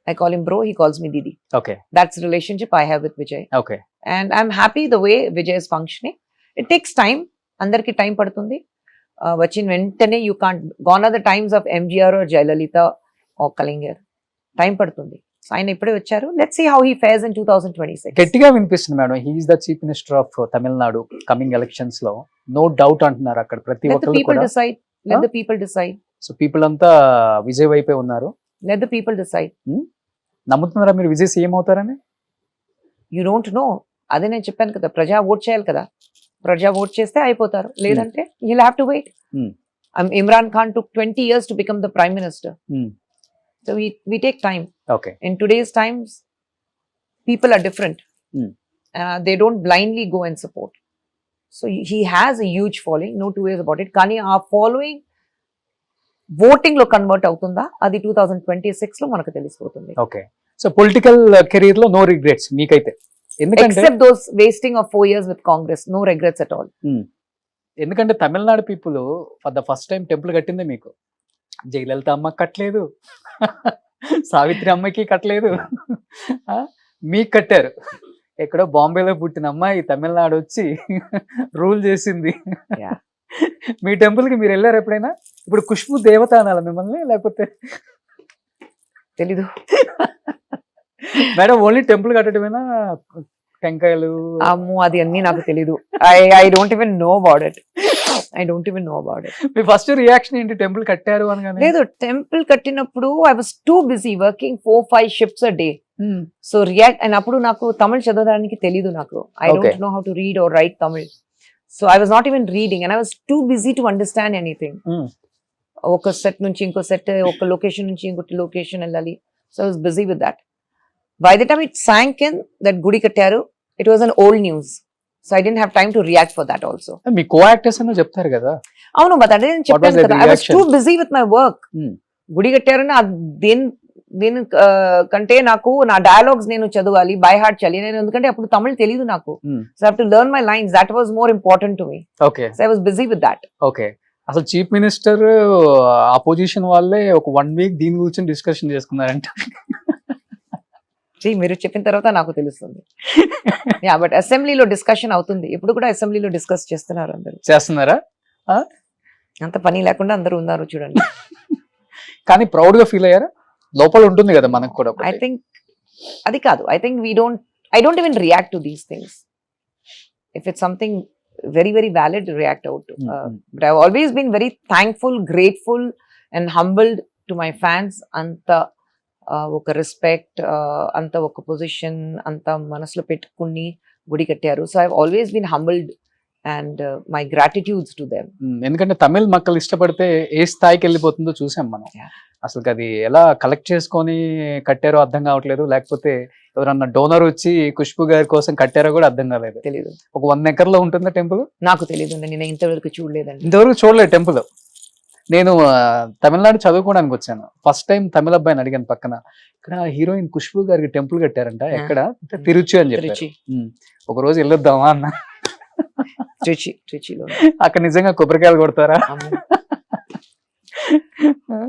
I call him bro, he calls me Didi. Okay. That's the relationship I have with Vijay. Okay. And I'm happy the way Vijay is functioning. It takes time. అందరికి time పడుతుంది. వచ్చిన వెంటనే you can't, gone are the times of MGR or Jayalalithaa or Kalaignar. Time పడుతుంది. ఆయన ఇప్పుడే వచ్చారు. Let's see how he fares in 2026. గట్టిగా వినిపిస్తుంది madam, he's the chief minister of Tamil Nadu coming elections లో, నో డౌట్ అంటున్నారు అక్కడ ప్రతి Let the ఒక్కరు people కూడా. decide. Let the people decide. So people అంతా విజయ్ వైపే ఉన్నారు. Let the people decide. నమ్ముతున్నారా మీరు విజయ్ సీఎం అవుతారని? You don't know. అదే నేను చెప్పాను కదా, ప్రజా ఓట్ చేయాలి కదా. ప్రజా ఓట్ చేస్తే అయిపోతారు, లేదంటే you'll have to wait. Imran Khan took 20 years to become the prime minister. So we take time. Okay. In today's times, people are different. They don't blindly go and support. So he has a huge following, no two ways about it. Kani our following voting lo convert avutunda, adi 2026 lo manaku telisipotundi. Okay. So political career లో no regrets మీకైతే? ఎందుకంటే Except those wasting of 4 years with Congress, no regrets at all. ఎందుకంటే Tamil Nadu people for the first time temple కట్టిందే మీకు. జయలలిత అమ్మకి కట్టలేదు, సావిత్రి అమ్మకి కట్టలేదు, మీకు కట్టారు. ఎక్కడో బాంబేలో పుట్టిన అమ్మాయి తమిళనాడు వచ్చి రూల్ చేసింది. Yeah. మీ టెంపుల్ కి మీరు వెళ్ళారు ఎప్పుడైనా? ఇప్పుడు ఖుష్బు దేవత అనాలా మిమ్మల్ని, లేకపోతే తెలీదు. మేడం ఓన్లీ టెంపుల్ కట్టడమేనా? టెంకాయలు అమ్మో, అది అన్ని నాకు తెలీదు. I don't even know about it. I don't even know about it. Me first reaction ఏంటి టెంపుల్ కట్టారు అనగానే? లేదు, టెంపుల్ కట్టినప్పుడు I was too busy working 4-5 shifts a day. So react, and అప్పుడు నాకు తమిళ్ చదవడానికి తెలీదు నాకు. I Okay. don't know how to read or write Tamil. So I was not even reading and I was too busy to understand anything. ఒక set నుంచి ఇంకో set, ఒక location నుంచి ఇంకొక లొకేషన్ వెళ్ళాలి. So I was busy with that. By the time it sank in that Gudi Kattaru, it was an old news. So I didn't have time to react for that also. Me co actors అని చెప్తారు కదా. అవును, but అదే నేను చెప్పాను the కదా, I was reaction? too busy with my work. Gudi Kattaru దీని కంటే నాకు నా డైలాగ్స్ నేను చదవాలి, బై హార్ట్ చేయాలి నేను, ఎందుకంటే అప్పుడు తమిళ్ తెలీదు నాకు. So I have to learn my lines. That was more important to me. Okay. So I was busy with that. Okay. అసలు చీఫ్ మినిస్టర్ అపోజిషన్ వాళ్ళే ఒక 1 వీక్ దీని గురించి డిస్కషన్ చేసుకున్నారంట. మీరు చెప్పిన తర్వాత నాకు తెలుస్తుంది. యా, బట్ అసెంబ్లీలో డిస్కషన్ అవుతుంది. ఇప్పుడు కూడా అసెంబ్లీలో డిస్కస్ చేస్తున్నారు అందరూ. చేస్తున్నారా? అంత పని లేకుండా అందరూ ఉన్నారు చూడండి. కానీ ప్రౌడ్ గా ఫీల్ అయ్యారా? లోపల ఉంటుంది కదా మనకు కూడా. ఐ థింక్ అది కాదు. I think I don't even react to these things. If it's something very, very valid, react out to. But I've always been very thankful, grateful and humbled to my fans. Anta ఒక respect, అంత ఒక position, అంత మనసులో పెట్టుకుని గుడి కట్టారు. So I've always been humbled and my gratitudes to them. ఎందుకంటే తమిళ్ మక్కలు ఇష్టపడితే ఏ స్థాయికి వెళ్ళిపోతుందో చూసాం మనం. అసలు అది ఎలా కలెక్ట్ చేసుకొని కట్టారో అర్థం కావట్లేదు, లేకపోతే ఎవరన్నా డోనర్ వచ్చి ఖుష్బు గారి కోసం కట్టారో కూడా అర్థం కాలేదు. తెలీదు. ఒక 1 ఎకర్లో ఉంటుందా టెంపుల్? నాకు తెలీదు, నేను ఇంతవరకు చూడలేదండి. ఇంతవరకు చూడలేదు టెంపుల్. నేను తమిళనాడు చదువుకోవడానికి వచ్చాను. ఫస్ట్ టైం తమిళ అబ్బాయిని అడిగాను పక్కన, ఇక్కడ హీరోయిన్ ఖుష్బు గారికి టెంపుల్ కట్టారంట, ఎక్కడ? తిరుచి అని చెప్పి. ఒక రోజు వెళ్ళొద్దామా అన్న. ట్రిచిలో అక్కడ నిజంగా కొబ్బరికాయలు కొడతారా?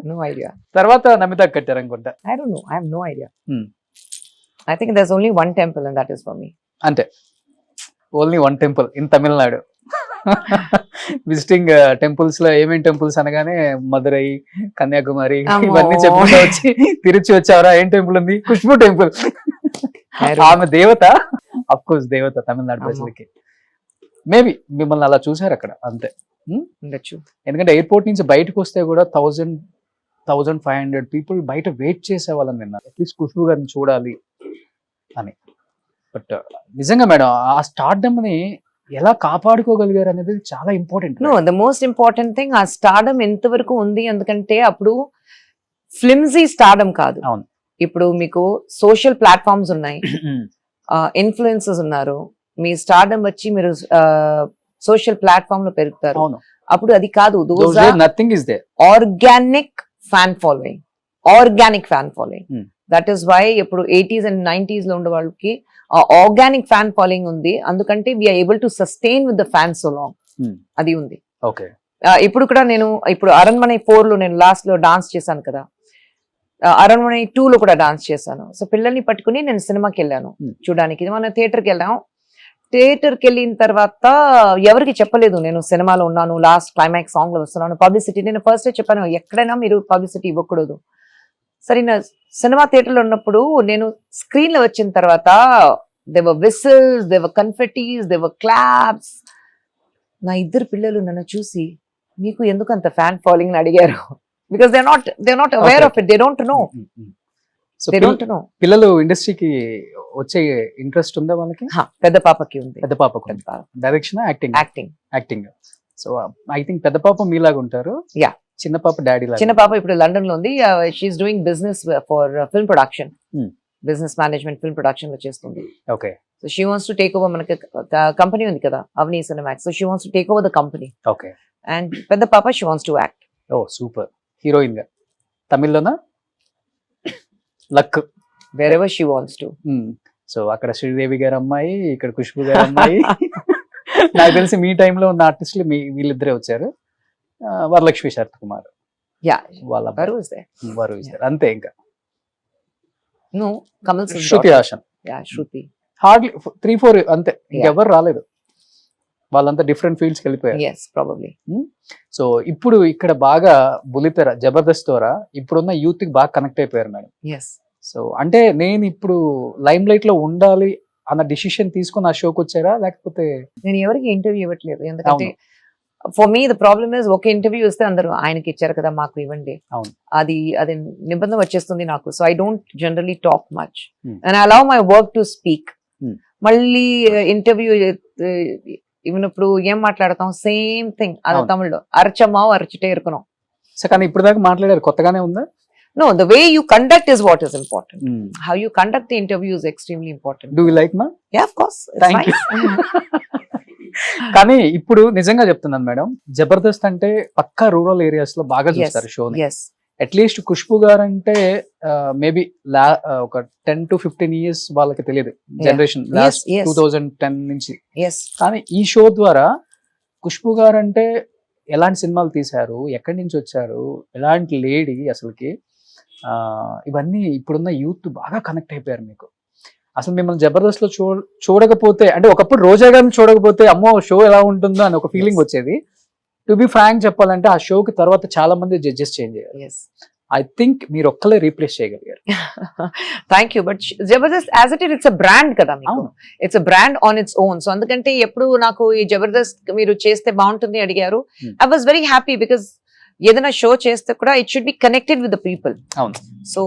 No idea. తర్వాత నమితా కట్టారు అనుకుంటా. I don't know. I have no idea. I think there's only one temple and that is for me. అంతే, only 1 temple in Tamil Nadu. Visiting temples లో ఏమేమి టెంపుల్స్ అనగానే మదురై, కన్యాకుమారి ఇవన్నీ చెప్పుకుంటూ వచ్చి తిరుచి వచ్చావరా, ఏం టెంపుల్ ఉంది? ఖుష్బు టెంపుల్. ఆమె దేవత, అఫ్ కోర్స్ దేవత తమిళనాడు ప్రజలకి. మేబీ మిమ్మల్ని అలా చూసారు అక్కడ, అంతే. ఉండొచ్చు. ఎందుకంటే ఎయిర్పోర్ట్ నుంచి బయటకు వస్తే కూడా 1,500 పీపుల్ బయట వెయిట్ చేసే వాళ్ళని విన్నారు, అట్లీస్ట్ ఖుష్బు గారిని చూడాలి అని. బట్ నిజంగా మేడం ఆ స్టార్డమ్ ని ఎలా కాపాడుకోగలిగారు అనేది చాలా important. No, the most important thing ఆ స్టార్డమ్ ఎంతవరకు ఉంది, ఎందుకంటే అప్పుడు ఫ్లిమ్సీ స్టార్డమ్ కాదు. అవును. ఇప్పుడు మీకు సోషల్ ప్లాట్ఫామ్స్ ఉన్నాయి, ఇన్ఫ్లుయెన్సర్స్ ఉన్నారు, మీ స్టార్డమ్ వచ్చి మీరు సోషల్ ప్లాట్ఫామ్ లో పెరుగుతారు. అవును, అప్పుడు అది కాదు, nothing is there. Organic fan following, organic fan following. That is why ఇప్పుడు 80s and 90s లో ఉండే వాళ్ళకి ఆర్గానిక్ ఫ్యాన్ ఫాలోయింగ్ ఉంది. అందుకంటే we're able to sustain with the fan so long. అది ఉంది. ఓకే, ఇప్పుడు కూడా నేను ఇప్పుడు అరణ్మனை 4 లో నేను లాస్ట్ లో డాన్స్ చేశాను కదా, అరణ్మனை 2 లో కూడా డాన్స్ చేశాను. సో పిల్లల్ని పట్టుకుని నేను సినిమాకి వెళ్ళాను చూడడానికి. మనం థియేటర్కి వెళ్ళాం. థియేటర్కి వెళ్ళిన తర్వాత ఎవరికి చెప్పలేదు నేను సినిమాలో ఉన్నాను, లాస్ట్ క్లైమాక్స్ సాంగ్ లో వస్తున్నాను, పబ్లిసిటీ. నేను ఫస్ట్ చెప్పాను ఎక్కడైనా మీరు పబ్లిసిటీ ఇవ్వకూడదు. సరే, నా సినిమా థియేటర్లో ఉన్నప్పుడు నేను స్క్రీన్ లో వచ్చిన తర్వాత దేవర్ విసిల్స్, దేవర్ కన్ఫెటీస్, దేవర్ క్లాప్స్. నా 2 పిల్లలు నన్ను చూసి మీకు ఎందుకు అంత ఫ్యాన్ ఫాలోయింగ్ అడిగారు. Because they not aware of it, they don't know. They don't know. పిల్లలు ఇండస్ట్రీకి వచ్చే ఇంట్రెస్ట్ ఉందా వాళ్ళకి? పెద్ద పాపకి ఉంది. పెద్ద పాపకు direction, acting. So I think పెద్ద పాప మీలాగా ఉంటారు. యా, చిన్న పాప డాడీ లాగా. చిన్న పాప ఇప్పుడు లండన్ లో ఉంది. She's doing business for film production, business management film production లో చేస్తుంది. Okay. So she wants to take over, మనకి కంపెనీ ఉంది కదా Avani Cinemax. So she wants to take over the company. Okay. And పెద్ద పాప she wants to act. Oh super. Heroine గా తమిళ్లోనా? Luck, wherever she wants to. So అక్కడ శ్రీదేవి గారు అమ్మాయి, ఇక్కడ ఖుష్బు గారు అమ్మాయి. నాకు తెలిసి మీ టైంలో ఉన్న ఆర్టిస్టులు వీళ్ళిద్దరే వచ్చారు. వరలక్ష్మి శరత్ కుమార్, Yeah, వాళ్ళ Varu is there. వారు ఇస్తారు అంతే. ఇంకా No, Kamal Singh. Shruti Haasan, Yeah, Shruti. Hardly 3-4 అంతే, ఇంకెవరు రాలేదు. వాళ్ళంతా డిఫరెంట్ ఫీల్డ్స్ కి వెళ్ళిపోయారు. Yes, probably. సో ఇప్పుడు ఇక్కడ బాగా బులితెర జబర్దస్త్ ద్వారా ఇప్పుడున్న యూత్ కి బాగా కనెక్ట్ అయిపోయారు మేడం. Yes. సో అంటే నేను ఇప్పుడు లైమ్ లైట్ లో ఉండాలి అన్న డిసిషన్ తీసుకుని ఆ షోకి వచ్చారా, లేకపోతే? నేను ఎవరికి ఇంటర్వ్యూ ఇవ్వట్లేదు, ఎందుకంటే for me the problem is ఒక ఇంటర్వ్యూ వస్తే అందరూ ఆయనకి ఇచ్చారు కదా మాకు ఇవ్వండి, అవును, అది నిబంధన వచ్చేస్తుంది నాకు. So I don't generally talk much and I allow my work to speak. మళ్ళీ ఇంటర్వ్యూ ఇవ్వనప్పుడు ఏం మాట్లాడతాం, సేమ్ థింగ్ అది తమిళ్లో అరచమ్మా అరచిటే ఇరుకున్నాం. సో కానీ ఇప్పుడు దాకా మాట్లాడారు, కొత్తగానే ఉందా? No, the way you conduct is what is important. How you conduct the interview is extremely important. Do you like ma? Yeah, of course. Thank you. కానీ ఇప్పుడు నిజంగా చెప్తున్నాను మేడం, జబర్దస్త్ అంటే పక్కా రూరల్ ఏరియాస్ లో బాగా చూస్తారు షోని. Yes. అట్లీస్ట్ ఖుష్బు గారు అంటే మేబీ ఒక 10 to 15 years వాళ్ళకి తెలియదు, జనరేషన్ లాస్ట్ 2010 నుంచి. Yes. కానీ ఈ షో ద్వారా ఖుష్బు గారు అంటే ఎలాంటి సినిమాలు తీశారు, ఎక్కడి నుంచి వచ్చారు, ఎలాంటి లేడీ అసలుకి, ఇవన్నీ ఇప్పుడున్న యూత్ బాగా కనెక్ట్ అయిపోయారు మీకు. అసలు మిమ్మల్ని జబర్దస్త్ లో చూడకపోతే, అంటే ఒకప్పుడు రోజా గారిని చూడకపోతే అమ్మో షో ఎలా ఉంటుందో అని ఒక ఫీలింగ్ వచ్చేది. టు బి ఫ్రాంక్ చెప్పాలంటే ఆ షోకి తర్వాత చాలా మంది జడ్జెస్ చేంజ్ అయ్యారు. ఐ థింక్ మీరు ఒక్కలే రీప్లేస్ చేయగలిగారు. Thank you. But Jabardasth as it it's a brand కదా మీకు, it's a brand on its own. So అందుకంటే ఎప్పుడు నాకు ఈ జబర్దస్త్ మీరు చేస్తే బాగుంటుంది అడిగారు, I was very happy because ఏదైనా షో చేస్తే కూడా it should be connected with the people. అవును. So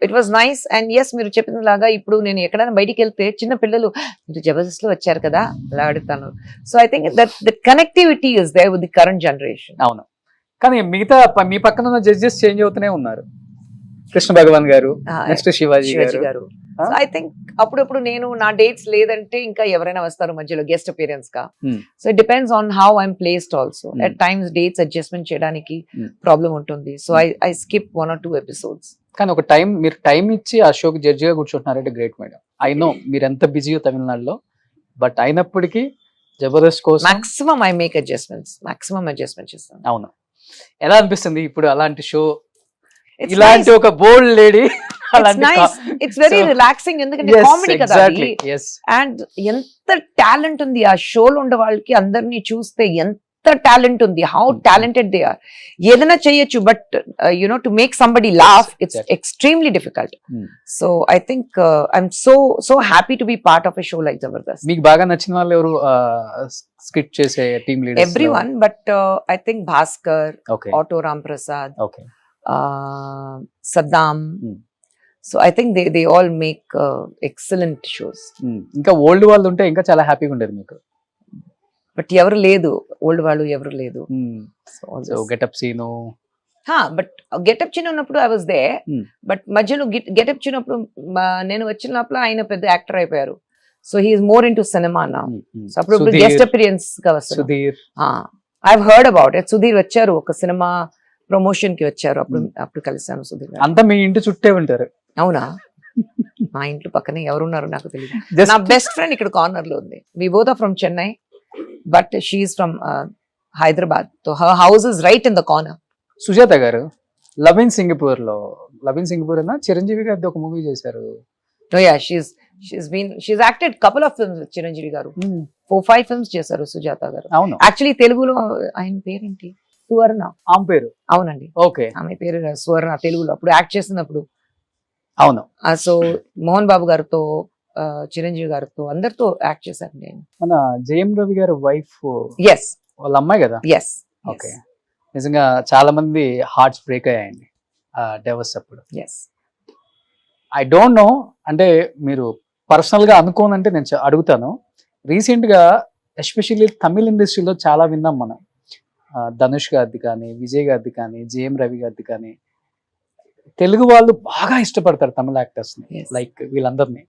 it was nice. And yes, మీరు చెప్పిన లాగా ఇప్పుడు నేను ఎక్కడైనా బయటికి వెళ్తే చిన్న పిల్లలు మీరు జబర్దస్త్ లో వచ్చారు కదా అలా అడుగుతాను. So I think that connectivity is there with the current generation. అవును. కానీ మిగతా మీ పక్కన ఉన్న జడ్జెస్ చేంజ్ అవుతూనే ఉన్నారు. కృష్ణ భగవాన్ గారు, నెక్స్ట్ శివాజీ గారు. ఐ థింక్ అప్పుడప్పుడు నేను నా డేట్స్ లేదంటే ఇంకా ఎవరైనా వస్తారు మధ్యలో గెస్ట్ అపియరెన్స్ గా. So it depends on how I'm placed also. At times dates adjustment చేయడానికి ప్రాబ్లం ఉంటుంది. So I skip 1 or 2 episodes. కానీ ఒక మీరు టైం ఇచ్చి ఆ షోకి జడ్జి గా కూర్చుంటున్నారంటే గ్రేట్ మేడం. ఐ నో మీరు ఎంత బిజీయో తమిళనాడులో, బట్ అయినప్పటికీ జబర్దస్త్ కోసం మాక్సిమం ఐ మేక్ అడ్జస్ట్మెంట్ చేస్తాను. అవును. ఎలా అనిపిస్తుంది ఇప్పుడు అలాంటి షో, ఇలాంటి ఒక బోల్డ్ లేడీ? ఇట్స్ వెరీ రిలాక్సింగ్, ఎందుకంటే కామెడీ కదా. అండ్ ఎంత టాలెంట్ ఉంది ఆ షోలో ఉండే వాళ్ళకి, అందరినీ చూస్తే ఎంత టాలెంట్ ఉంది, హౌ టాలెంటెడ్ దే ఆర్. ఏదైనా చేయొచ్చు, but you know to make somebody laugh it's extremely difficult. So I think I'm so happy to be part of a show like Jabardasth. మీకు బాగా నచ్చిన వాళ్ళు ఎవరు స్కిట్ చేసే team leaders? Everyone, but I think Bhaskar, auto Ram Prasad, Saddam. So I think they all make excellent shows. ఇంకా old వాళ్ళు ఉంటే ఇంకా చాలా హ్యాపీగా ఉండేది మీకు. బట్ ఎవరు లేదు, ఓల్డ్ వాళ్ళు ఎవరు లేదు. So getup Seenu, but getup చిన్న ఉన్నప్పుడు I was they, Hmm. But మధ్యలో గెటప్ చిన్నప్పుడు నేను వచ్చిన లోపల ఆయన పెద్ద యాక్టర్ అయిపోయారు. So he's more into cinema నా. సో అప్పుడు గెస్ట్ అపిరియన్స్ గా వస్తుంది. Sudheer I heard about it. Sudheer వచ్చారు, ఒక సినిమా ప్రమోషన్ కి వచ్చారు, అప్పుడు కలిసాను సుధీర్ గారు. అంతా మీ ఇంటి చుట్టే ఉంటారు. అవునా? మా ఇంట్లో పక్కనే ఎవరున్నారు నాకు తెలియదు. Just- నా బెస్ట్ ఫ్రెండ్ ఇక్కడ కార్నర్ లో ఉంది. We both are from Chennai, but she's from Hyderabad. So her house is right in the corner. Sujatha గారు లవ్ ఇన్ సింగపూర్ లో, లవ్ ఇన్ సింగపూర్ అన్న చిరంజీవి గారి ఒక మూవీ చేశారు. Oh yeah, she's acted couple of films with Chiranjeevi గారు. 4-5 films చేశారు సుజాత గారు. అవును, యాక్చువల్లీ తెలుగులో ఆయన పేరేంటి? సువర్ణ. ఆమె పేరు. అవునండి, ఓకే, ఆమె పేరు సువర్ణ. తెలుగులో అప్పుడు యాక్ట్ చేసినప్పుడు. అవును. సో మోహన్ బాబు గారితో, చిరంజీవి గారితో, అందరితో యాక్ట్ చేశారు నేను. మన జయం రవి గారి వైఫ్ ఎస్ వాళ్ళ అమ్మాయి కదా. ఎస్ ఓకే, నిజంగా చాలా మంది హార్ట్స్ బ్రేక్ అయ్యాయండి డైవర్స్ అప్పుడు. ఎస్. ఐ డోంట్ నో, అంటే మీరు పర్సనల్ గా అనుకోనంటే నేను అడుగుతాను. రీసెంట్ గా ఎస్పెషల్లీ తమిళ ఇండస్ట్రీలో చాలా విన్నాం మనం. ధనుష్ గారిది కానీ, విజయ్ గారిది కానీ, జేఎం రవి గారిది కానీ, తెలుగు వాళ్ళు బాగా ఇష్టపడతారు తమిళ యాక్టర్స్ ని, Yes. లైక్ వీళ్ళందరినీ.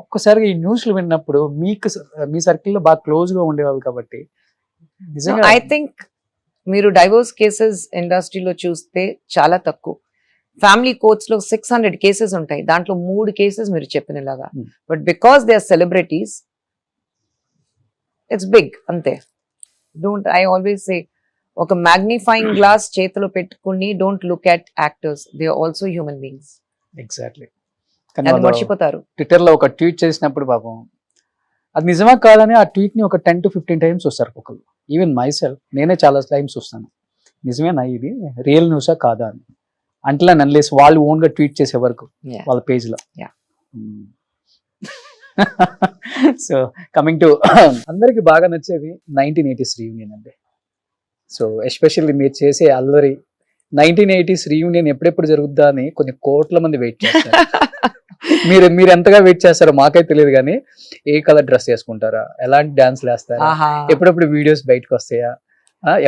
ఒక్కసారిగా ఈ న్యూస్లు విన్నప్పుడు మీకు మీ సర్కిల్లో బాగా క్లోజ్ గా ఉండేవాళ్ళు కాబట్టి నిజంగా ఐ థింక్ మీరు డైవోర్స్ కేసెస్ ఇండస్ట్రీలో చూస్తే చాలా తక్కువ. ఫ్యామిలీ కోర్ట్స్ లో 600 కేసెస్ ఉంటాయి, దాంట్లో 3 కేసెస్ మీరు చెప్పినలాగా. Hmm. But because they are celebrities, it's big అంతే. డోంట్, ఐ ఆల్వేస్ సే, ఒక మ్యాగ్నిఫైయింగ్ గ్లాస్ చేతిలో పెట్టుకుని don't look at actors, they are also human beings. Exactly. అది మర్చిపోతారు. ట్విట్టర్ లో ఒక ట్వీట్ చేసినప్పుడు పాపం అది నిజమా కాదని ఆ ట్వీట్ ని ఒక 10 to 15 టైమ్స్ వస్తారు ఒకళ్ళు. ఈవెన్ మై సెల్ఫ్, నేనే చాలా టైమ్స్ వస్తాను, నిజమేనా ఇది రియల్ న్యూసా కాదా అని. అంటే అన్లెస్ వాళ్ళు ఓన్ గా ట్వీట్ చేసే వరకు Yeah. వాళ్ళ పేజ్ లో. Yeah. సో కమింగ్ టు అందరికి బాగా నచ్చేది 1980s రీయూనియన్ అండి. సో ఎస్పెషల్లీ మీరు చేసే అల్లరి 1980s రీయూనియన్ ఎప్పుడెప్పుడు జరుగుద్దా అని కొన్ని కోట్ల మంది వెయిట్ చేస్తారు. మీరు ఎంతగా వెయిట్ చేస్తారో మాకైతే తెలియదు కానీ, ఏ కలర్ డ్రెస్ వేసుకుంటారా, ఎలాంటి డాన్స్లు వేస్తారా, ఆహా. ఎప్పుడప్పుడు వీడియోస్ బయటకు వస్తాయా,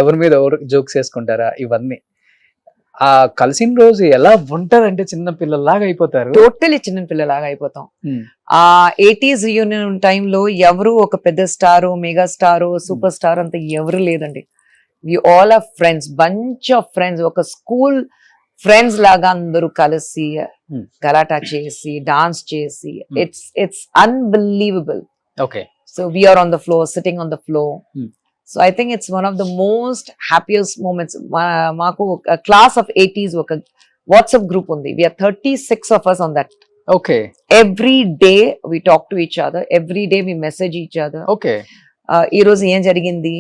ఎవరి మీద ఎవరు జోక్స్ వేసుకుంటారా, ఇవన్నీ. ఆ కలిసిన రోజు ఎలా ఉంటదంటే చిన్న పిల్లల్లాగా అయిపోతారు. టోటలీ చిన్న పిల్లలాగా అయిపోతాం. ఆ 80s రియూనియన్ టైంలో ఎవరు ఒక పెద్ద star, mega star, super star అంత ఎవరు లేదండి. We all are friends, bunch of friends, ఒక స్కూల్ ఫ్రెండ్స్ లాగా అందరూ కలిసి గలాటా చేసి డాన్స్ చేసి, it's unbelievable. Okay, so we are on the floor, sitting on the floor. So I think it's one of the most happiest moments. Maaku a class of 80s oka WhatsApp group undi. We are 36 of us on that. Okay, Every day we talk to each other. Every day we message each other. Okay. Ee roju em jarigindi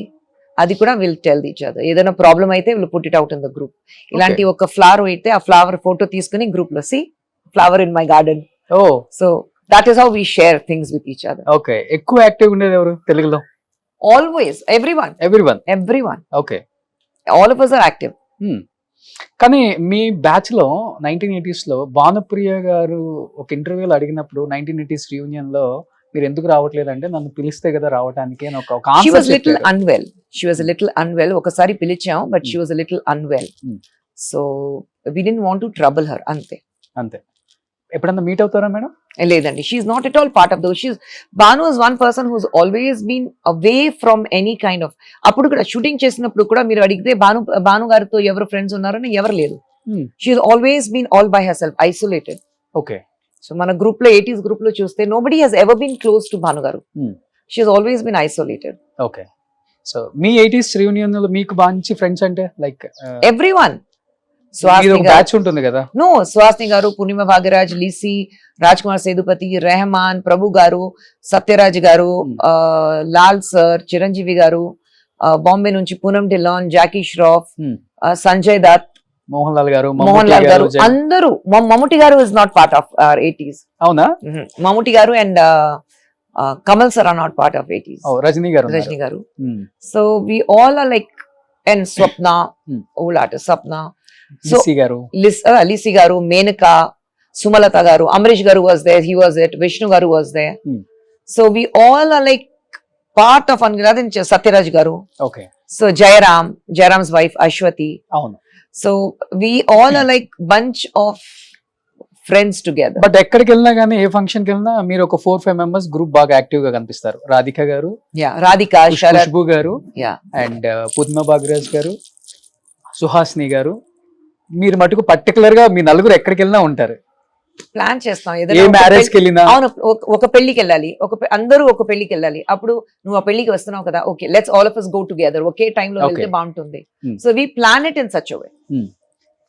adi kuda we'll tell each other. Edaina problem aithe we'll put it out in the group. Ilanti oka flower aithe aa flower photo teeskoni group lo, see flower in my garden. Oh, So that is how we share things with each other. Okay. ఎక్కువ active ఉండేది ఎవరు తెలుగులో? Always, everyone. Okay. All of us are active. కానీ మీ batch లో 1980s లో భానుప్రియ గారు ఒక ఇంటర్వ్యూలో అడిగినప్పుడు 1980s రీయూనియన్ లో మీరు ఎందుకు రావట్లేదు అంటే, నన్ను పిలిస్తే కదా రావడానికి అని ఒక She was little unwell. She was a little unwell. ఒకసారి పిలిచాం, but she was a little unwell. So we didn't want to trouble her. అంతే. ఎప్పుడన్నా మీట్ అవుతారా మేడం? లేదండి, she's not at all part of those. Banu is one person who's always been away from any kind of. అప్పుడు కూడా shooting చేసినప్పుడు కూడా మీరు అడిగితే భాను గారితో ఎవరు ఫ్రెండ్స్ ఉన్నారని ఎవరు లేదు. She's always been all by herself, isolated. Okay. So మన గ్రూప్ లో 80s గ్రూప్ లో చూస్తే nobody has ever been close to Bhanu గారు. She has always been isolated. Okay. So me 80s reunion లో మీకు మంచి ఫ్రెండ్స్ అంటే లైక్ Everyone. బ్యాచ్ ఉంటుంది కదా. No, Swasni garu, Purnima Bhagiraj, Lisi, Rajkumar Sedupati, Rehman, Prabhu garu, Satyaraj garu, Lal sir, Chiranjeevi garu, Bombay nunchi Poonam Dillon, Jackie Shroff, Sanjay Dutt, Mohan Lal గారు, Mohanlal garu, andaru. Mammootty garu is not part of our 80s. అవునా? Mammootty garu and Kamal sir are not part of 80s. Rajani గారు. Rajni garu. So we all are like, and Swapna, old artist Swapna. లిసి గారు, Lisi garu, Menaka, Sumalata garu, Amrish garu was there, he was it, Vishnu garu was there. So we all are like part of Satyaraj garu. Okay. So Jayaram's wife Ashwati. అవును. So we all are like bunch of friends together. But ఎక్కడికి వెళ్ళినా కానీ ఏ function కి వెళ్ళినా మీరు ఒక 4-5 members group బాగా active గా కనిపిస్తారు. రాధిక గారు, Yeah, Radhika, Sharat. ఖుష్బు గారు, Yeah. అండ్ పుద్మ బాగ్రాజ్ గారు, సుహాసిని గారు. మీరు మటుకు పర్టికులర్ గా మీ నలుగురు ఎక్కడికి వెళ్ళినా ఉంటారు. ప్లాన్ చేస్తాం ఏ ఏదైనా ఒక మ్యారేజ్ పెళ్లి- కి వెళ్ళినా. అవును, ఒక పెళ్లికి వెళ్ళాలి, అందరూ ఒక పెళ్లికి వెళ్ళాలి. అప్పుడు నువ్వు ఆ పెళ్లికి వస్తున్నావు కదా, okay let's all of us go together, ఒకే టైం లో వెళ్తే Okay. బాగుంటుంది. Hmm. So we plan it in such way.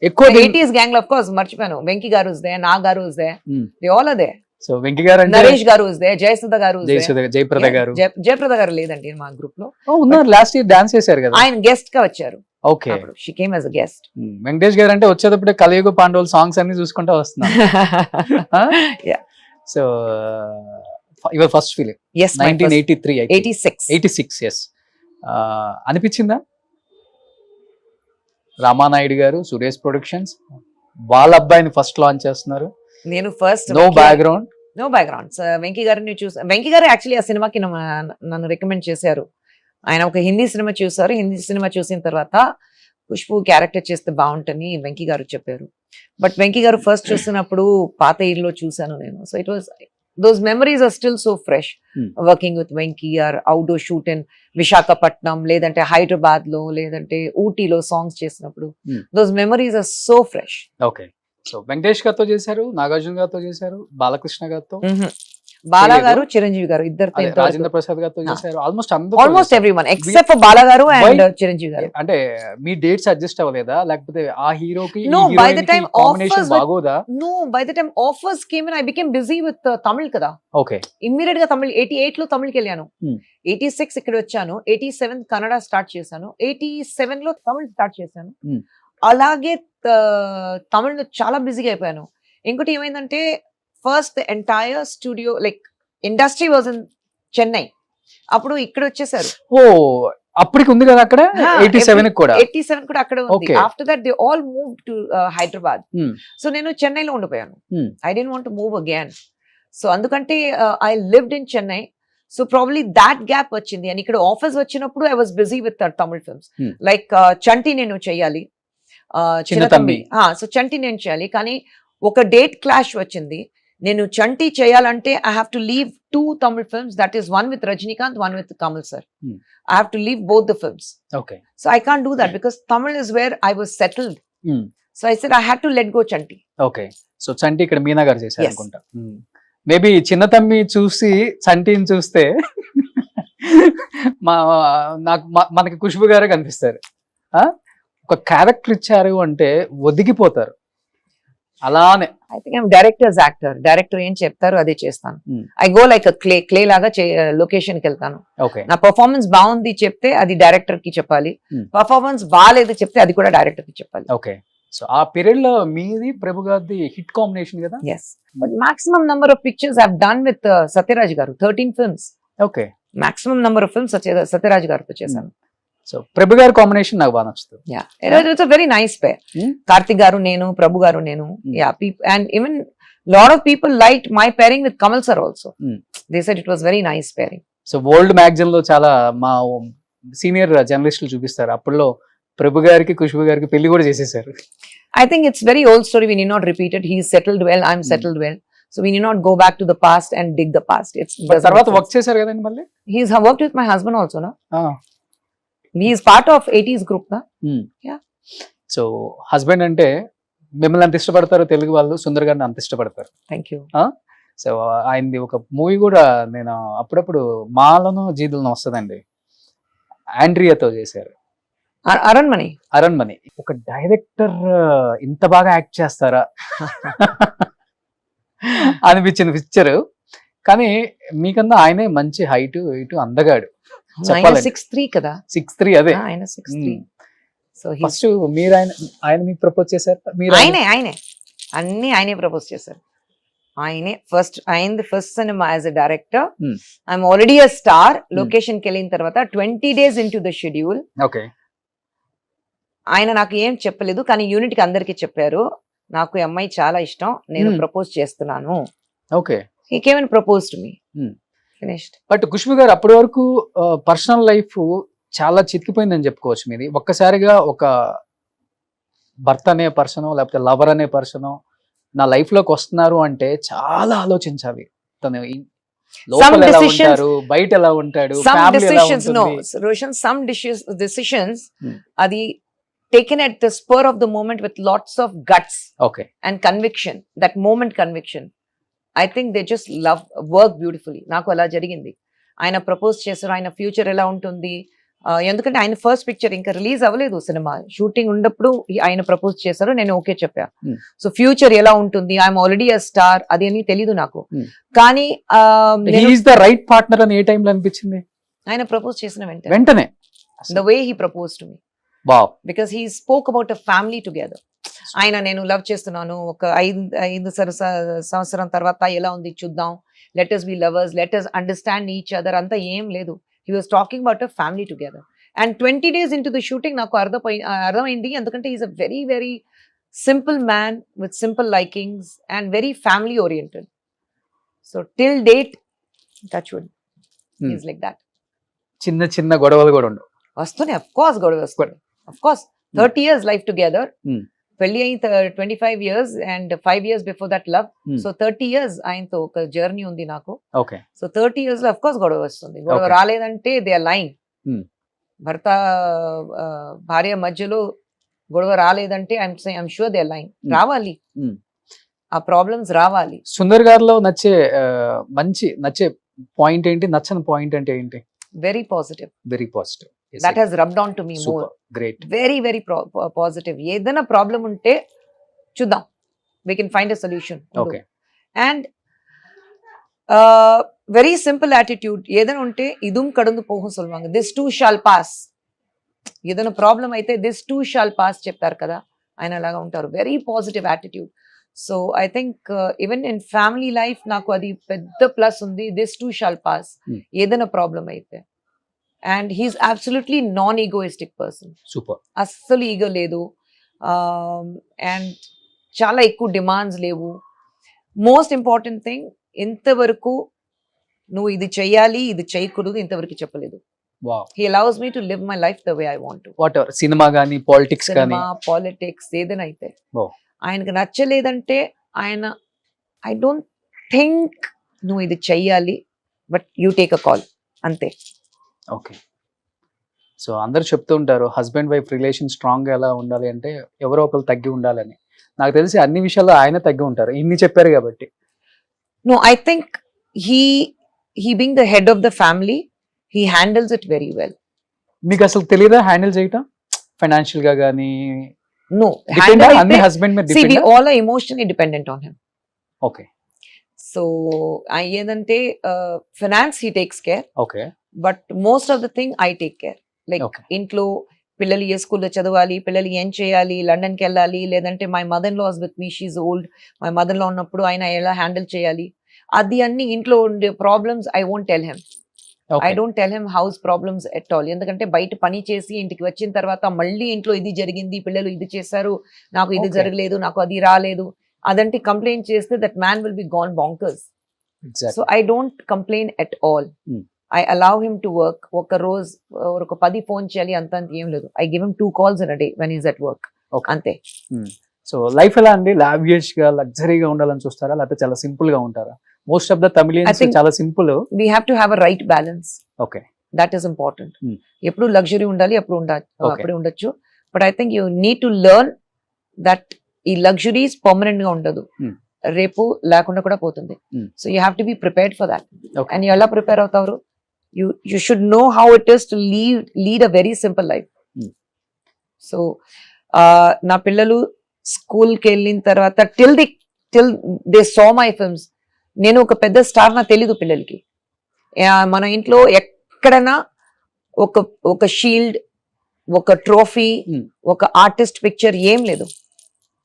ఎక్కువ 80s gang లో, of course, మర్చిపోయాను, వెంకీ గారు is there, నా గారు is there, they all are there. So Venky గారు అంటే నరేష్ గారు is there, జయసుధ గారు is there. జయప్రద గారు జయప్రద గారు లేదండి మా గ్రూప్ లో, ఉన్నారు. లాస్ట్ ఇయర్ డాన్స్ చేశారు కదా. ఆయన గెస్ట్ గా వచ్చారు. Okay. She came as a guest. Venkatesh గారు అంటే వచ్చేటప్పుడే కలియుగ పాండవులు సాంగ్స్ అన్ని చూసుకుంటా వస్తున్నారు. Yeah. So your first film Yes, my first- 1983 86. 86 yes. అనిపించిందా? రామానాయుడు గారు, సురేష్ ప్రొడక్షన్స్ వాళ్ళ అబ్బాయిని ఫస్ట్ లాంచ్ చేస్తున్నారు. నేను first no background. No background. Venky గారిని చూసా. వెంకీ గారు యాక్చువల్లీ ఆ సినిమాకి నన్ను రికమెండ్ చేశారు. ఆయన ఒక హిందీ సినిమా చూసారు. హిందీ సినిమా చూసిన తర్వాత ఖుష్బు క్యారెక్టర్ చేస్తే బాగుంటుంది వెంకీ గారు చెప్పారు. బట్ వెంకీ గారు ఫస్ట్ చూసినప్పుడు పాత ఇల్లు చూసాను నేను. So it was those memories are still so fresh. Working with Venky or outdoor shoot in Visakhapatnam, లేదంటే హైదరాబాద్ లో, లేదంటే ఊటీలో సాంగ్స్ చేసినప్పుడు those memories are so fresh. Okay. So Venkatesh గారితో చేశారు, నాగార్జున గారితో చేశారు, బాలకృష్ణ గారితో, బాలా గారు, చిరంజీవి గారు ఇద్దరితో, రాజేంద్ర ప్రసాద్ గారితో చేశారు. Almost almost every one except for Bala గారు అండ్ చిరంజీవి గారు. అంటే మీ డేట్స్ అడ్జస్ట్ అవ్వలేదా, లేకపోతే ఆ హీరోకి No, by the time combination offers were- బాగోదా? No, by the time offers came in, I became busy with Tamil కదా. ఓకే. ఇమ్మీడియట్ గా తమిళ్ 88 లో తమిళ్కి వెళ్ళాను. 86 ఇక్కడ వచ్చాను. 87 కన్నడ స్టార్ట్ చేశాను. 87 లో తమిళ్ స్టార్ట్ చేశాను. అలాగే తమిళ్ చాలా బిజీగా అయిపోయాను. ఇంకోటి ఏమైందంటే first entire studio like industry was in Chennai. అప్పుడు ఇక్కడ వచ్చేసారు. ఓ అప్పటికి ఉంది కదా అక్కడ 87 కూడా. 87 కూడా అక్కడ ఉంది. Okay. After that they all move to Hyderabad. Hmm. So నేను చెన్నైలో ఉండిపోయాను. I don't want to move again. So అందుకంటే I lived in Chennai. So probably that gap వచ్చింది. అండ్ ఇక్కడ ఆఫీస్ వచ్చినప్పుడు I was busy with Tamil films like Chanti నేను చేయాలి, చిన్న తమ్మి. సో చంటి నేను చేయాలి. కానీ ఒక డేట్ క్లాష్ వచ్చింది. నేను చంటి చేయాలంటే I have to leave 2 Tamil films, that is one with Rajinikanth, one with Kamal sir. I have to leave both the films. Okay. So I can't do that because Tamil is where I was settled. So I said I had to let go Chanti. Okay. So Chanti ఇక్కడ మీనా గారు చేశారు Yes. అనుకుంటా. Maybe చిన్న తమ్మి చూసి చంటిని చూస్తే మనకి ఖుష్బు గారే కనిపిస్తారు. ఒక క్యారెక్టర్ ఇచ్చారు అంటే ఒదిగిపోతారు. అలానే I think I'm directors actor. Director ఏం చెప్తారు అదే చేస్తాను. ఐ గో లైక్ క్లే లాగా లొకేషన్ కి వెళ్తాను. ఓకే. నా పర్ఫార్మెన్స్ బాగుంది చెప్తే అది డైరెక్టర్ కి చెప్పాలి. పర్ఫార్మెన్స్ బాగాలేదు చెప్తే అది కూడా డైరెక్టర్ కి చెప్పాలి. ఓకే. సో ఆ పీరియడ్ లో మీది ప్రభు గారిది హిట్ కాంబినేషన్ కదా. Yes, but maximum number of pictures have done with Sathyaraj గారు. 13 films. Okay. Maximum number of films Sathyaraj గారితో చేశాను. సో ప్రభు గారి కాంబినేషన్ నాకు బాగా నచ్చుతుంది. It's very nice pair. Karthik గారు నేను, ప్రభు గారు నేను. And even lot of people like my pairing with Kamal sir also. They said it was very nice pairing. So world magazine లో చాలా మా సీనియర్ జర్నలిస్టులు చూపిస్తారు. అప్పుడులో ప్రభు గారికి ఖుష్బు గారికి పెళ్లి కూడా చేసేసారు. I think it's very old story. We need not repeat it. He's settled well. I'm settled well. So we need not go back to the past and dig the past. తర్వాత work చేశారు కదండి మళ్ళీ. He's worked with my husband also, no? He is part of 80s group, no? Yeah. So husband అంటే మిమ్మల్ని అంత ఇష్టపడతారు తెలుగు వాళ్ళు, సుందర్ గారిని అంత ఇష్టపడతారు. Thank you. సో ఆయనది ఒక మూవీ కూడా నేను అప్పుడప్పుడు మాలను జీదులను వస్తుందండి, ఆండ్రియాతో చేశారు. అరణ్మణి. ఒక డైరెక్టర్ ఇంత బాగా యాక్ట్ చేస్తారా అనిపించిన పిక్చర్. కానీ మీకన్నా ఆయనే మంచి హైట్, ఇటు అందగాడు. 6'3" కదా. 6'3" అదే. ఆయన 6'3". సో ఫస్ట్ మీరు ఆయన మీకు ప్రపోజ్ చేశారు? మీరు ఆయనే అన్ని ఆయనే ప్రపోజ్ చేశారు. ఆయనే first cinema as a director. I'm already a star. Location కి వెళ్ళిన తర్వాత 20 days into the schedule. Okay. ఆయన నాకు ఏం చెప్పలేదు, కానీ యూనిట్ కి అందరికి చెప్పారు నాకు ఈ అమ్మాయి చాలా ఇష్టం, నేను ప్రపోజ్ చేస్తున్నాను. Okay. He came and propose to me. Finished. But Khushbu గారు అప్పటి వరకు పర్సనల్ లైఫ్ చాలా చితికిపోయిందని చెప్పుకోవచ్చు మీది. ఒక్కసారిగా ఒక భర్త అనే పర్సన్ లేకపోతే లవర్ అనే పర్సన్ నా లైఫ్ లోకి వస్తున్నారు అంటే చాలా ఆలోచించాలి. తను లోపల ఎలా decisions- ఉంటారు, బయట ఎలా ఉంటాడు, Some ఫ్యామిలీ ఎలా decisions, no, ఉంటుంది. Roshan, some decisions, Hmm. adi taken at the spur of the moment with lots of guts okay and conviction, that moment conviction. I think they just work beautifully. నాకు అలా జరిగింది. ఆయన propose చేశారు, ఆయన future ఎలా ఉంటుంది, ఎందుకంటే ఆయన ఫస్ట్ పిక్చర్ ఇంకా రిలీజ్ అవ్వలేదు, సినిమా షూటింగ్ ఉన్నప్పుడు ఆయన ప్రపోజ్ చేశారు, నేను ఓకే చెప్పా. Hmm. సో ఫ్యూచర్ ఎలా ఉంటుంది, ఐఎమ్ ఆల్రెడీ అ స్టార్, అది అని తెలీదు నాకు. Hmm. కానీ ఈజ్ ద రైట్ పార్ట్నర్ అని ఏ టైంలో అనిపించింది? ఆయన ప్రపోజ్ చేసిన వెంటనే the way he proposed to me, wow. because he spoke about a family together. ఆయన నేను లవ్ చేస్తున్నాను, ఒక ఐదు సంవత్సరం తర్వాత ఎలా ఉంది చూద్దాం, let us be lovers, let us understand each other, అంతా ఏం లేదు. He was talking about a family together. And 20 days into the shooting నాకు అర్థమైంది, ఎందుకంటే he's a very very simple man with simple likings and very family oriented. So till date, touch wood, Hmm. he's like that. చిన్న చిన్న గొడవలు కూడా ఉండవు. వస్తున్నాయి, of course గొడవ వస్తుంది, of course. 30 years life together, Hmm. పెళ్లి అయిన 25 years and 5 years before that love. Hmm. So 30 years ఆయనతో ఒక జర్నీ ఉంది నాకు. ఓకే సో 30 years లో అఫ్ కోర్స్ గొడవ వస్తుంది. గొడవ Okay. రాలేదంటే దే ఆర్ లైంగ్. Hmm. భర్త భార్య మధ్యలో గొడవ రాలేదంటే I'm sure they are lying. Hmm. రావాలి, Hmm. ఆ ప్రాబ్లమ్స్ రావాలి. సుందర్ గారిలో నచ్చే నచ్చే పాయింట్ ఏంటి, నచ్చని పాయింట్ అంటే ఏంటి? Very positive, very positive. That he's rubbed on to me more. Great. Very very positive. ఏదైనా ప్రాబ్లం ఉంటే చూద్దాం, we can find a solution. Okay and very simple attitude. ఏదైనా ఉంటే ఇదుం కడుందు పోహం సొల్వాంగ, దిస్ టూ షాల్ పాస్. ఏదైనా ప్రాబ్లం అయితే దిస్ టూ షాల్ పాస్ చెప్తారు కదా, ఆయన అలాగా ఉంటారు. Very positive attitude. So I think even in family life నాకు అది పెద్ద ప్లస్ ఉంది, this too shall pass. Hmm. ఏదైనా ప్రాబ్లం అయితే. And he's absolutely non egoistic person. Super. అస్సలు ఈగో లేదు. అండ్ చాలా ఎక్కువ డిమాండ్స్ లేవు. మోస్ట్ ఇంపార్టెంట్ థింగ్, ఇంతవరకు నువ్వు ఇది చెయ్యాలి ఇది చేయకూడదు ఇంతవరకు చెప్పలేదు. Wow. He allows me to live my life the way I want to. What ever, cinema గానీ పాలిటిక్స్ కానీ. సినిమా, పాలిటిక్స్ ఏదైనా అయితే. Wow. ఆయనకు నచ్చలేదంటే ఆయన, ఐ డోంట్ థింక్ నువ్వు ఇది చెయ్యాలి, but you take a call, అంతే. ఓకే. సో అందరు చెప్తూ ఉంటారు హస్బెండ్ వైఫ్ రిలేషన్ స్ట్రాంగ్ గా ఎలా ఉండాలి అంటే ఎవరో ఒకరు తగ్గి ఉండాలని. నాకు తెలిసి అన్ని విషయాల్లో ఆయన తగ్గి ఉంటారు, ఇన్ని చెప్పారు కాబట్టి. No, I think he being the head of the family, he handles it very well. మీకు అసలు తెలియదా హ్యాండిల్ చేయటం ఫైనాన్షియల్ గా గానీ? No, డిపెండ్ handle అన్ని అయితే- హస్బెండ్ మీద see, we depend. all are emotionally dependent on him. Okay So, ఏదంటే finance he takes care, okay but most of the thing I take care. Like Okay. ఇంట్లో పిల్లలు ఏ స్కూల్లో చదవాలి, పిల్లలు ఏం చేయాలి, లండన్కి వెళ్ళాలి, లేదంటే my mother lives with me, she's old, my mother లో ఉన్నప్పుడు ఆయన ఎలా హ్యాండిల్ చేయాలి, అది అన్ని ఇంట్లో ఉండే problems I won't tell him. I don't tell him house problems at all. ఎందుకంటే బయట పని చేసి ఇంటికి వచ్చిన తర్వాత మళ్ళీ ఇంట్లో ఇది జరిగింది, పిల్లలు ఇది చేశారు, నాకు ఇది Okay. జరగలేదు, నాకు అది రాలేదు, అదంటే కంప్లైంట్ చేస్తే that man will be gone bonkers. So I don't complain at all. Hmm. I allow him to work. ఒక రోజు ఒక 10 ఫోన్ చేయాలి అంత ఏం లేదు. I give him 2 calls in a day when he's at work. Okay. అంతే. So life ఎలా అండి? లావియస్ గా లగ్జరీగా ఉండాలని చూస్తారా, లేకపోతే చాలా సింపుల్ గా ఉంటారా? Most of the Tamilians I think- చాలా simple. We have to have a right balance. Okay. That is important. Hmm. ఎప్పుడు లగ్జరీ ఉండాలి, అప్పుడు Okay. అప్పుడే ఉండొచ్చు. But I think you need to learn that ఈ లగ్జరీస్ పర్మనెంట్ గా ఉండదు, Hmm. రేపు లేకుండా కూడా పోతుంది. Hmm. So you have to be prepared for that. Okay. And ఎలా ప్రిపేర్ అవుతారు? You should know how it is to lead a very simple life. Hmm. So నా పిల్లలు స్కూల్కి వెళ్ళిన తర్వాత till they saw my films, నేను ఒక పెద్ద స్టార్ నాకు తెలీదు పిల్లలకి. మన ఇంట్లో ఎక్కడైనా ఒక షీల్డ్, ఒక ట్రోఫీ, Hmm. ఒక ఆర్టిస్ట్ పిక్చర్ ఏం లేదు.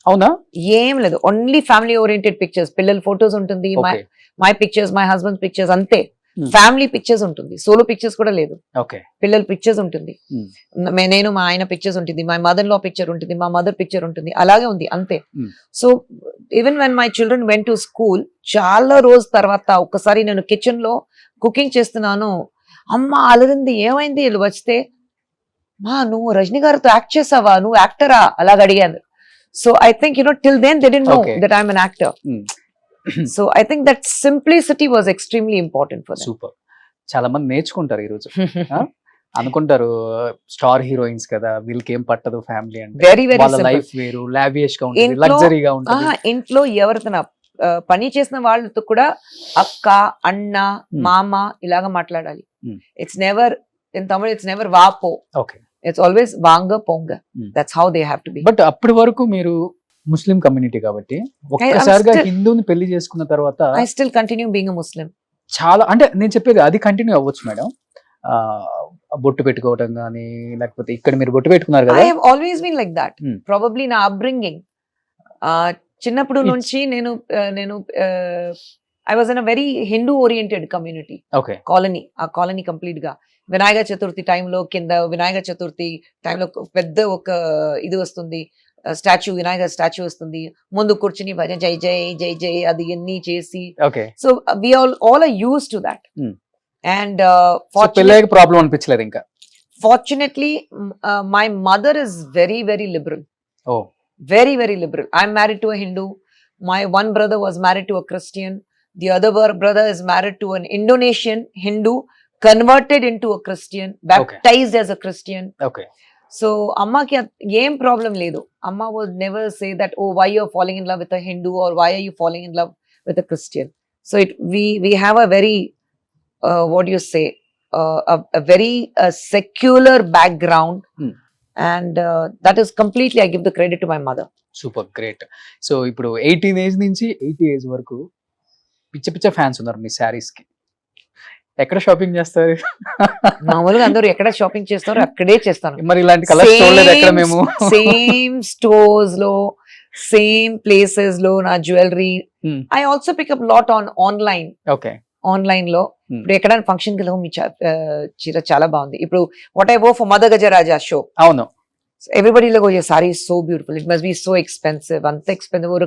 అవునా? ఏం లేదు. Only family oriented pictures. పిల్లల ఫొటోస్ ఉంటుంది, okay my pictures, my husband pictures, అంతే. Hmm. ఫ్యామిలీ పిక్చర్స్ ఉంటుంది, సోలో పిక్చర్స్ కూడా లేదు. ఓకే. పిల్లల పిక్చర్స్ ఉంటుంది, Hmm. నేను మా ఆయన పిక్చర్స్ ఉంటుంది, మై మదర్ లో పిక్చర్ ఉంటుంది, మా మదర్ పిక్చర్ ఉంటుంది, అలాగే ఉంది, అంతే. Hmm. So even when my children went to school, చాలా రోజు తర్వాత ఒక్కసారి నేను కిచెన్ లో కుకింగ్ చేస్తున్నాను, అమ్మ అలరింది, ఏమైంది, వీళ్ళు వస్తే, మా నువ్వు రజనీ గారితో యాక్ట్ చేసావా, నువ్వు యాక్టరా, అలాగ అడిగాను. So I think, till then they didn't know Okay. that I'm an actor. Hmm. So I think that simplicity was extremely important for them. Super. చాలా మంది నేర్చుకుంటారు ఈ రోజు. అనుకుంటారు స్టార్ హీరోయిన్స్ కదా, వీళ్ళకి ఏం పట్టదు ఫ్యామిలీ అంటే. Very, very వాళ్ళ simple. లైఫ్ వేరు, లావియస్ గా ఉంటుంది, ఇంట్లో- లగ్జరీగా ఉంటుంది. ఇంట్లో ఎవరితో పని చేసిన వాళ్ళతో కూడా అక్క, అన్న, మామ ఇలాగా మాట్లాడాలి. Hmm. It's never in Tamil, it's never వాపో, ఓకే. ఇట్స్ ఆల్వేస్ వాంగ పొంగ. Hmm. That's how they have to be. But అప్పటి వరకు మీరు ముస్లిం కమ్యూనిటీ కాబట్టి ఒక్కసారిగా still- హిందూని పెళ్లి చేసుకున్న తర్వాత I still continue being a Muslim. చాలా, అంటే నేను చెప్పేది అది కంటిన్యూ అవ్వచ్చు మేడం. బొట్టు పెట్టుకోవటం కానీ, లేకపోతే ఇక్కడ మీరు బొట్టు పెట్టుకున్నారు ఐ కదా. Have always been like that. Hmm. Probably నా అప్బ్రింగింగ్ చిన్నప్పుడు It's- నుంచి నేను I was in a very Hindu oriented community. Okay. ఆ కాలనీ కంప్లీట్ గా వినాయక చతుర్థి టైంలో కింద వినాయక చతుర్థి టైంలో పెద్ద ఒక ఇది వస్తుంది, స్టాచ్యూ, వినాయక స్టాచ్యూ వస్తుంది, ముందు కూర్చుని భజన జై జై జై జై అది ఎన్ని చేసి. Okay. So we all are used to that. Hmm. అండ్ పెళ్ళయ్యాక ప్రాబ్లం అనిపించలేదు ఇంకా? fortunately my mother is very, very liberal. ఓ. Very, very liberal. I'm married to a Hindu. My one brother was married to a Christian. The other brother is married to an Indonesian Hindu, converted into a Christian, baptized as a Christian. Okay. So amma ki em problem ledu. Amma would never say that, oh, why you're falling in love with a Hindu, or why are you falling in love with a Christian. So we have a very what do you say, a very secular background. Hmm. And that is completely, I give the credit to my mother. Super, great. So ఇప్పుడు 18 age నుంచి 80 age వరకు పిచ్చ పిచ్చ fans ఉన్నారు మీ శారీస్ కి. ఎక్కడ shopping చేస్తారు? మామూలుగా అందరూ ఎక్కడ షాపింగ్ చేస్తారో అక్కడే చేస్తాను. మరి ఇలాంటి కలర్స్ చూడలేదు ఎక్కడ మేము. సేమ్ స్టోర్స్ లో, సేమ్ ప్లేసెస్ లో నా jewellery. Hmm. I also pick up lot online. Okay. Online లో Hmm. ఇప్పుడు ఎక్కడైనా ఫంక్షన్ కి వెళ్ళాము, మీ చీర చాలా బాగుంది. ఇప్పుడు what I wore for Madha Gajaraja show, అవును. everybody like, oh, your saree is so beautiful, it must be so expensive. Anta expensive, or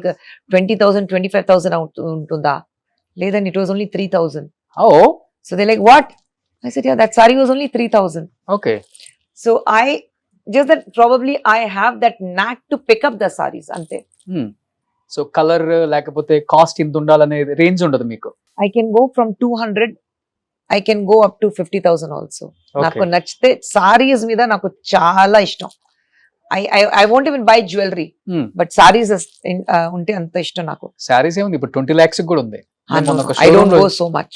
20,000 25,000 untunda. Ledan it was only 3,000. ఓ. So they're like, what? I said, yeah, that saree was only 3,000. Okay. So just that probably I have that knack to pick up the sarees ante. So colour లేకపోతే cost ఇంత ఉండాలనే range ఉండదు మీకు? I can go from 200, I can go up to 50,000 also. నాకు నచ్చితే sarees మీద నాకు చాలా ఇష్టం. I won't even buy jewelry, but sarees ఉంటే అంత ఇష్టం నాకు. శారీస్ ఏముంది ఇప్పుడు 20 lakhs కూడా ఉంది. I don't go so much.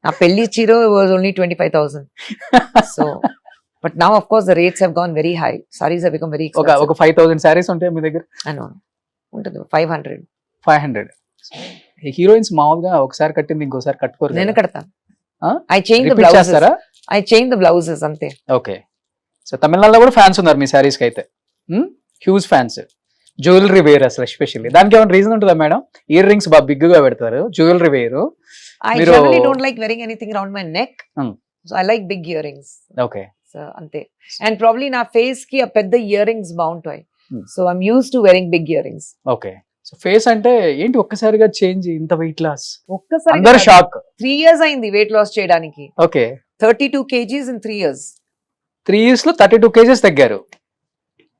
నా పెళ్లి చీర was only 25,000. So but now of course the rates have gone very high. Sarees have become very expensive. ఒక 5,000 శారీస్ ఉంటాయి మీ దగ్గర? I know. ఉంటుంది 500. 500. హీరోయిన్స్ మామూలుగా ఒకసారి కట్టింది ఇంకోసారి కట్టుకోరు. నేను కడతాను. Huh? I change the Repeat blouses. చేస్తారా? I change the blouses అంతే. ఓకే. సో తమిళనాడులో కూడా ఫ్యాన్స్ ఉన్నారు మీ శారీస్ కి అయితే. Huge fans. జ్యువెలరీ వేర్ అసలు ఎస్పెషల్లీ దానికి ఏమైనా రీజన్ ఉంటుందా మేడం? ఇయర్ రింగ్స్ బాగా బిగ్ గా పెడతారు, jewellery wear. I generally don't like wearing anything around my neck. So I like big earrings. Okay. So ante. And probably నా face కి ఆ పెద్ద earrings బాగుంటాయి. Hmm. So I'm used to wearing big earrings. Okay. So face అంటే ఏంటి ఒక్కసారిగా change, ఇంత weight loss? ఒక్కసారి అందరు షాక్. 3 years అయింది weight loss చేయడానికి. Okay. 32 kgs in 3 years. 3 years లో 32 kgs తగ్గారు.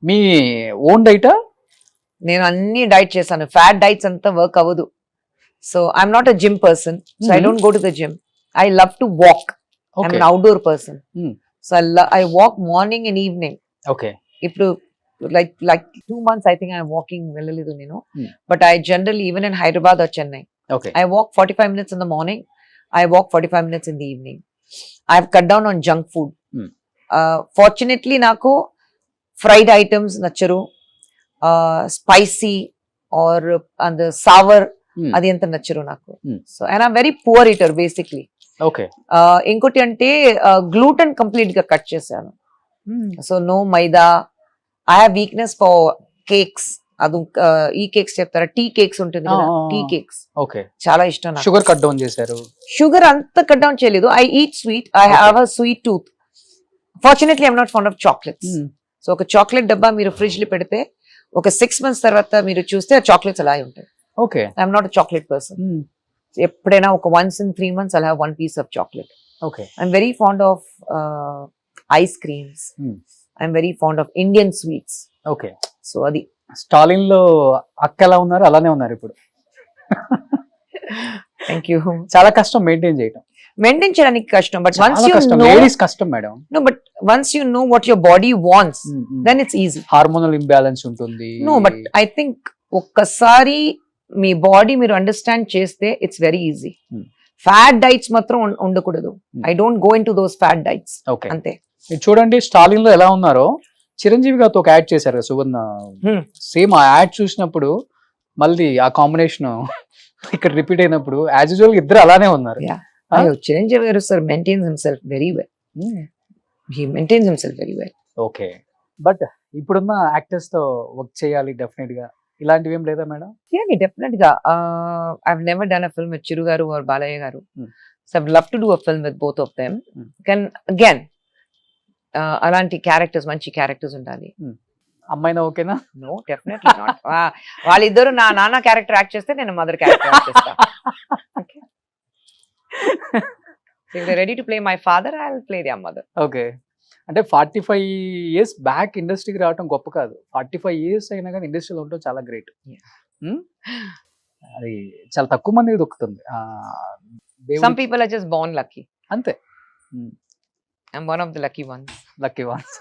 మీ ఓన్ డైటా? నేను అన్ని డైట్ చేశాను. ఫ్యాట్ డైట్స్ అంతా వర్క్ అవ్వదు. So I'm not a gym person. So I don't go to the gym. I love to walk. I'm an outdoor person. So I walk morning and evening. Okay. ఇప్పుడు like 2 months I think I'm walking వెళ్ళలేదు నేను. But I generally, even in Hyderabad or Chennai, okay. I walk 45 minutes in the morning. I walk 45 minutes in the evening. I've cut down on junk food. Fortunately నాకు fried items నచ్చరు, spicy or and the sour అది ఎంత నచ్చరు నాకు. So and I'm very poor eater basically. Okay. ఇంకోటి అంటే gluten complete గా cut చేశాను. So no maida. I have weakness for cakes. అది ఈ కేక్స్ చెప్తారా, టీ కేక్స్ ఉంటుంది కదా, టీ కేక్స్ ఓకే. చాలా ఇష్టం నాకు. షుగర్ కట్ డౌన్ చేశారు? షుగర్ అంత కట్ డౌన్ చేయలేదు. I eat sweet. I have a sweet tooth. Fortunately I'm not fond of chocolates. So ఒక చాక్లెట్ డబ్బా మీరు ఫ్రిడ్జ్ లో పెడితే ఒక 6 months తర్వాత మీరు చూస్తే ఆ చాక్లెట్స్ అలా ఉంటాయి. Okay. I'm not a chocolate person. ఎప్పుడైనా ఒక once in 3 months I'll have one piece of chocolate. Okay. I'm very fond of ice creams. I'm very fond of Indian sweets. Okay. So అది స్టాలిన్ లో అక్క ఎలా ఉన్నారు అలానే ఉన్నారు ఇప్పుడు. Thank you. చాలా కష్టం మెయింటైన్ చేయడం. మెయింటైన్ చేయడానికి కష్టం, బట్ వన్స్ చాలా యూ కష్టం, నో, లేడీస్ కష్టం madam. no, but once you know what your body wants, then it's easy. Hormonal imbalance ఉంటుంది. No, but I think ఒక్కసారి మీ బాడీ మీరు అండర్స్టాండ్ చేస్తే it's very easy. Fat diets మాత్రం ఉండకూడదు. I don't go in to those fat diets. Okay, అంతే. మీరు చూడండి స్టాలిన్ లో ఎలా ఉన్నారో, చిరంజీవి గారితో ఒక యాడ్ చేశారు కదా సువర్ణ, సేమ్ ఆ యాడ్ చూసినప్పుడు మళ్ళీ ఆ కాంబినేషన్ ఇక్కడ రిపీట్ అయినప్పుడు యాజ్ యూజువల్ ఇద్దరు అలానే ఉన్నారు. Chiranjeevi garu sir maintains himself very well. He maintains himself very well. Okay, but ఇప్పుడున్న యాక్టర్స్ తో వర్క్ చేయాలి డెఫినెట్ గా, ఇలాంటివి ఏం లేదా మేడం? డెఫినెట్ గా. I never done a film with Chiru garu or Balayya garu. So I love to do a film with both of them. Can again అలాంటి characters, మంచి క్యారెక్టర్స్ ఉండాలి. అమ్మాయినా ఓకేనా? No, definitely not. వాళ్ళిద్దరు నా నాన్న క్యారెక్టర్ యాక్ట్ చేస్తే నేను మదర్ క్యారెక్టర్ యాక్ట్ చేస్తా. If they're ready to play my father, I'll play their mother. Okay, అంటే 45 years బ్యాక్ ఇండస్ట్రీకి రావడం గొప్ప కాదు, 45 years అయినా కానీ ఇండస్ట్రీలో ఉండటం చాలా గ్రేట్. అది చాలా తక్కువ మందికి దొక్కుతుంది. Some people are just born lucky. అంతే, I'm one of the lucky ones. Lucky once.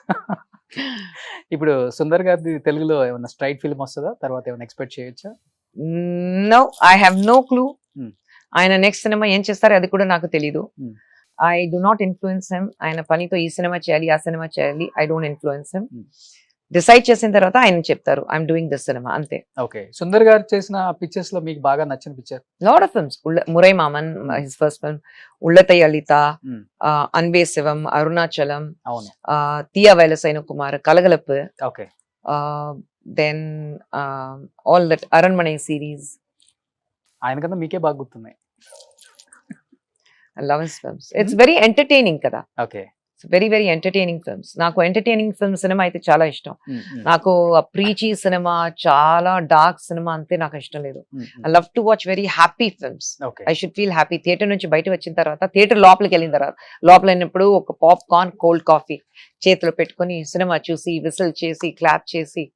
ఇప్పుడు సుందర్ గారి తెలుగులో ఏమైనా స్ట్రైట్ ఫిల్మ్ వస్తుందా? తర్వాత ఏమైనా ఎక్స్పెక్ట్ చేయొచ్చా? No, I have no clue. ఆయన నెక్స్ట్ సినిమా ఏం చేస్తారో అది కూడా నాకు తెలీదు. I do not influence him. ఆయన పనితో ఈ సినిమా చేయాలి, ఆ సినిమా చేయాలి, I don't influence him. Decide చేసిన తర్వాత ఆయన చెప్తారు ఐఎమ్ డూయింగ్ దిస్ సినిమా, అంతే. ఓకే, సుందర్ గారు చేసిన పిక్చర్స్ లో మీకు బాగా నచ్చిన picture? Lot of films. Murai Maman, his first film, Ullathai Allitha, Anbe Sivam, Arunachalam, అవును, తియా వైలసైన కుమార్, Kalakalappu, okay, then all that Aranmanai series. ఆయన కన్నా మీకే బాగా గుర్తున్నాయి. I love his films. It's very entertaining కదా. Okay, very very entertaining films. నాకు ఎంటర్టైనింగ్ ఫిల్మ్ సినిమా అయితే చాలా ఇష్టం. నాకు ప్రీచీ సినిమా, చాలా డార్క్ సినిమా అంతే నాకు ఇష్టం లేదు. I love to watch very happy films. I should feel happy. Theatre నుంచి బయట వచ్చిన తర్వాత, థియేటర్ లోపలికి వెళ్ళిన తర్వాత, లోపల వెళ్ళినప్పుడు ఒక పాప్కార్న్, కోల్డ్ కాఫీ చేతిలో పెట్టుకుని సినిమా చూసి, విసిల్ చేసి, క్లాప్ చేసి,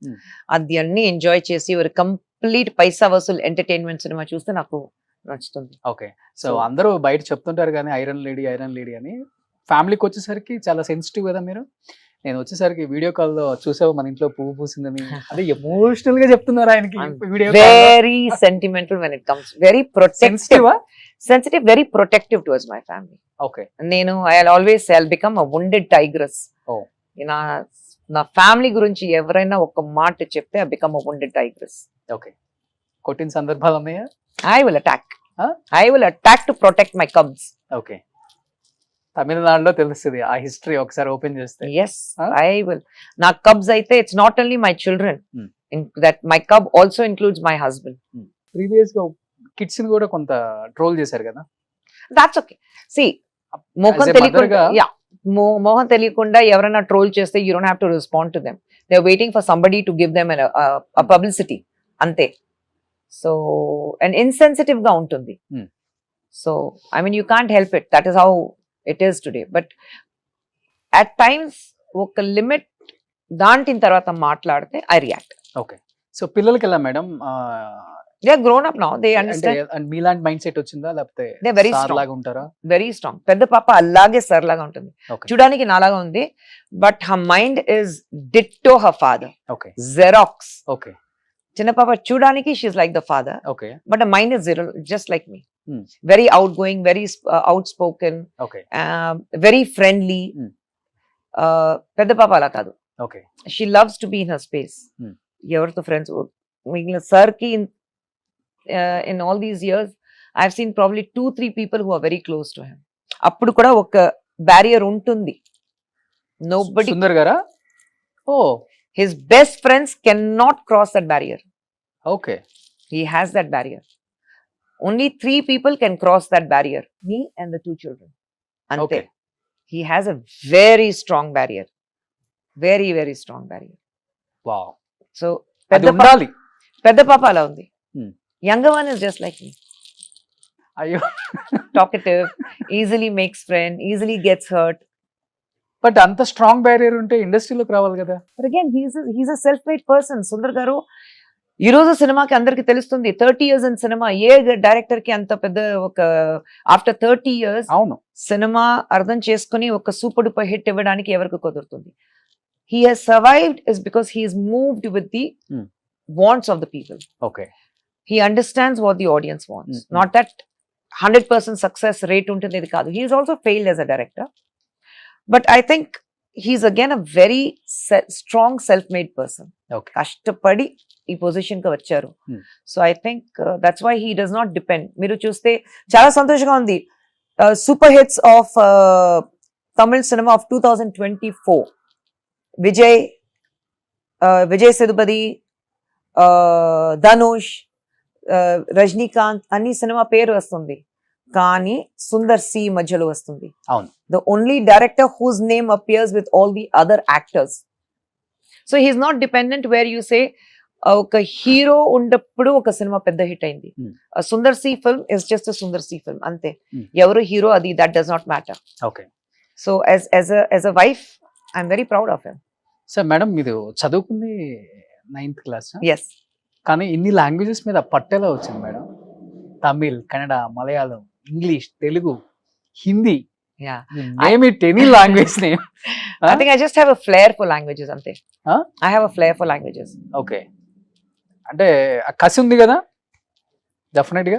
అది అన్ని ఎంజాయ్ చేసి, ఒక కంప్లీట్ పైసా వసూల్ ఎంటర్టైన్మెంట్ సినిమా చూస్తే నాకు నచ్చుతుంది. ఓకే, సో అందరూ బయట చెప్తుంటారు కానీ ఐరన్ లేడీ అని, ఫ్యామిలీకి వచ్చేసరికి చాలా సెన్సిటివ్ కదా మీరు. నేను వచ్చేసరికి వీడియో కాల్ లో చూసావు మన ఇంట్లో పువ్వు పూసిందని, అదే ఎమోషనల్ గా చెప్తున్నారు ఆయనకి. Very sentimental when it comes, very sensitive, very protective towards my family. Okay, నేను I always I become a wounded tigress. నా ఫ్యామిలీ గురించి ఎవరైనా ఒక మాట చెప్తే I become a wounded tigress. Okay, కొట్టిన సందర్భాలు ఉన్నాయా? I will attack to protect my cubs. Okay, తమిళనాడులో తెలుస్తుంది ఆ హిస్టరీ ఒకసారి ఓపెన్ చేస్తే. Yes, I will. నా cubs అయితే it's not only my children, that my cub also includes my husband. Previous గా కిడ్స్ ని కూడా కొంత ట్రోల్ చేశారు కదా. That's okay. See, మోహం తెలియకుండా ఎవరైనా ట్రోల్ చేస్తే you don't have to respond to them. They're waiting for somebody to give them a publicity. అంతే. సో అండ్ ఇన్సెన్సిటివ్ గా ఉంటుంది. So I mean you can't help it, that is how it is today. But at times ఒక limit దాంటిన తర్వాత మాట్లాడితే I react. Okay, so పిల్లలకి ఎలా madam? They are grown up now, they understand. And మీలాంటి mind set వచ్చిందా లేకపోతే they very strong లాగా ఉంటారా? Very strong. పెద్ద పాప అలాగే సార్ లాగా ఉంటుంది, చూడడానికి నాలాగా ఉంది, but her mind is ditto her father. Okay, xerox. Okay, చిన్న పాప చూడడానికి she's like the father, okay, but the mind is zero, just like me. Very outgoing, very outspoken, okay, very friendly. పెద్ద పాప అలా కాదు. Okay, she loves to be in her space. ఎవరితో friends మిగిలిన sir కి in all these years I have seen probably 2-3 people who are very close to him. అప్పుడు కూడా ఒక బ్యారియర్ ఉంటుంది. నోబడీ. సుందర్ గారా? ఓ, his best friends cannot cross that barrier. Okay, he has that barrier. Only 3 people can cross that barrier, me and the 2 children. Ante. Okay, he has a very strong barrier, very very strong barrier. Wow. So pedda papa ala undi. Younger one is just like me. Ayyo. Talkative, easily makes friend, easily gets hurt. But అంత strong barrier ఉంటే ఇండస్ట్రీలోకి రావాలి కదా. But again he's a self made person. Sundar గారు ఈ రోజు సినిమాకి అందరికి తెలుస్తుంది 30 years in cinema. A director కి అంత పెద్ద ఒక ఆఫ్టర్ 30 years అవును, సినిమా అర్థం చేసుకుని ఒక సూపర్ డూపర్ హిట్ ఇవ్వడానికి ఎవరికి కుదురుతుంది? He has survived is because he is moved with the wants of the people. Okay. He understands what the audience wants. Mm-hmm. Not that 100% success rate ఉంటుంది కాదు. He has also failed as a director. But I think he's again a very strong self-made person. Okay. కష్టపడి ఈ position కి వచ్చారు. So I think that's why he does not depend. మీరు చూస్తే చాలా సంతోషంగా ఉంది. Super hits of Tamil cinema of 2024, Vijay Sethupathi, Dhanush, Rajinikanth అన్ని సినిమా పేరు వస్తుంది, కానీ సుందర్ సి మధ్యలో వస్తుంది. అవును. The only director whose name appears with all the other actors. So he's not dependent where you say ఒక హీరో ఉన్నప్పుడు ఒక సినిమా పెద్ద హిట్ అయింది. Sundar C film is just Sundar C film అంతే. ఎవరు హీరో అది that does not matter. Okay. So as a wife I'm very proud of him. Sir madam, మీరు చదువుకుంది 9th క్లాస్, ఎస్, కానీ ఇన్ని లాంగ్వేజెస్ మీద పట్టేలా వచ్చింది madam. Tamil, Kannada, Malayalam, English, Telugu, Hindi, yeah, name it any language name. I think I just have a flair for languages ante. Huh? I have a flair for languages. Okay. అంటే ఆ కసి ఉంది కదా డెఫినెట్ గా.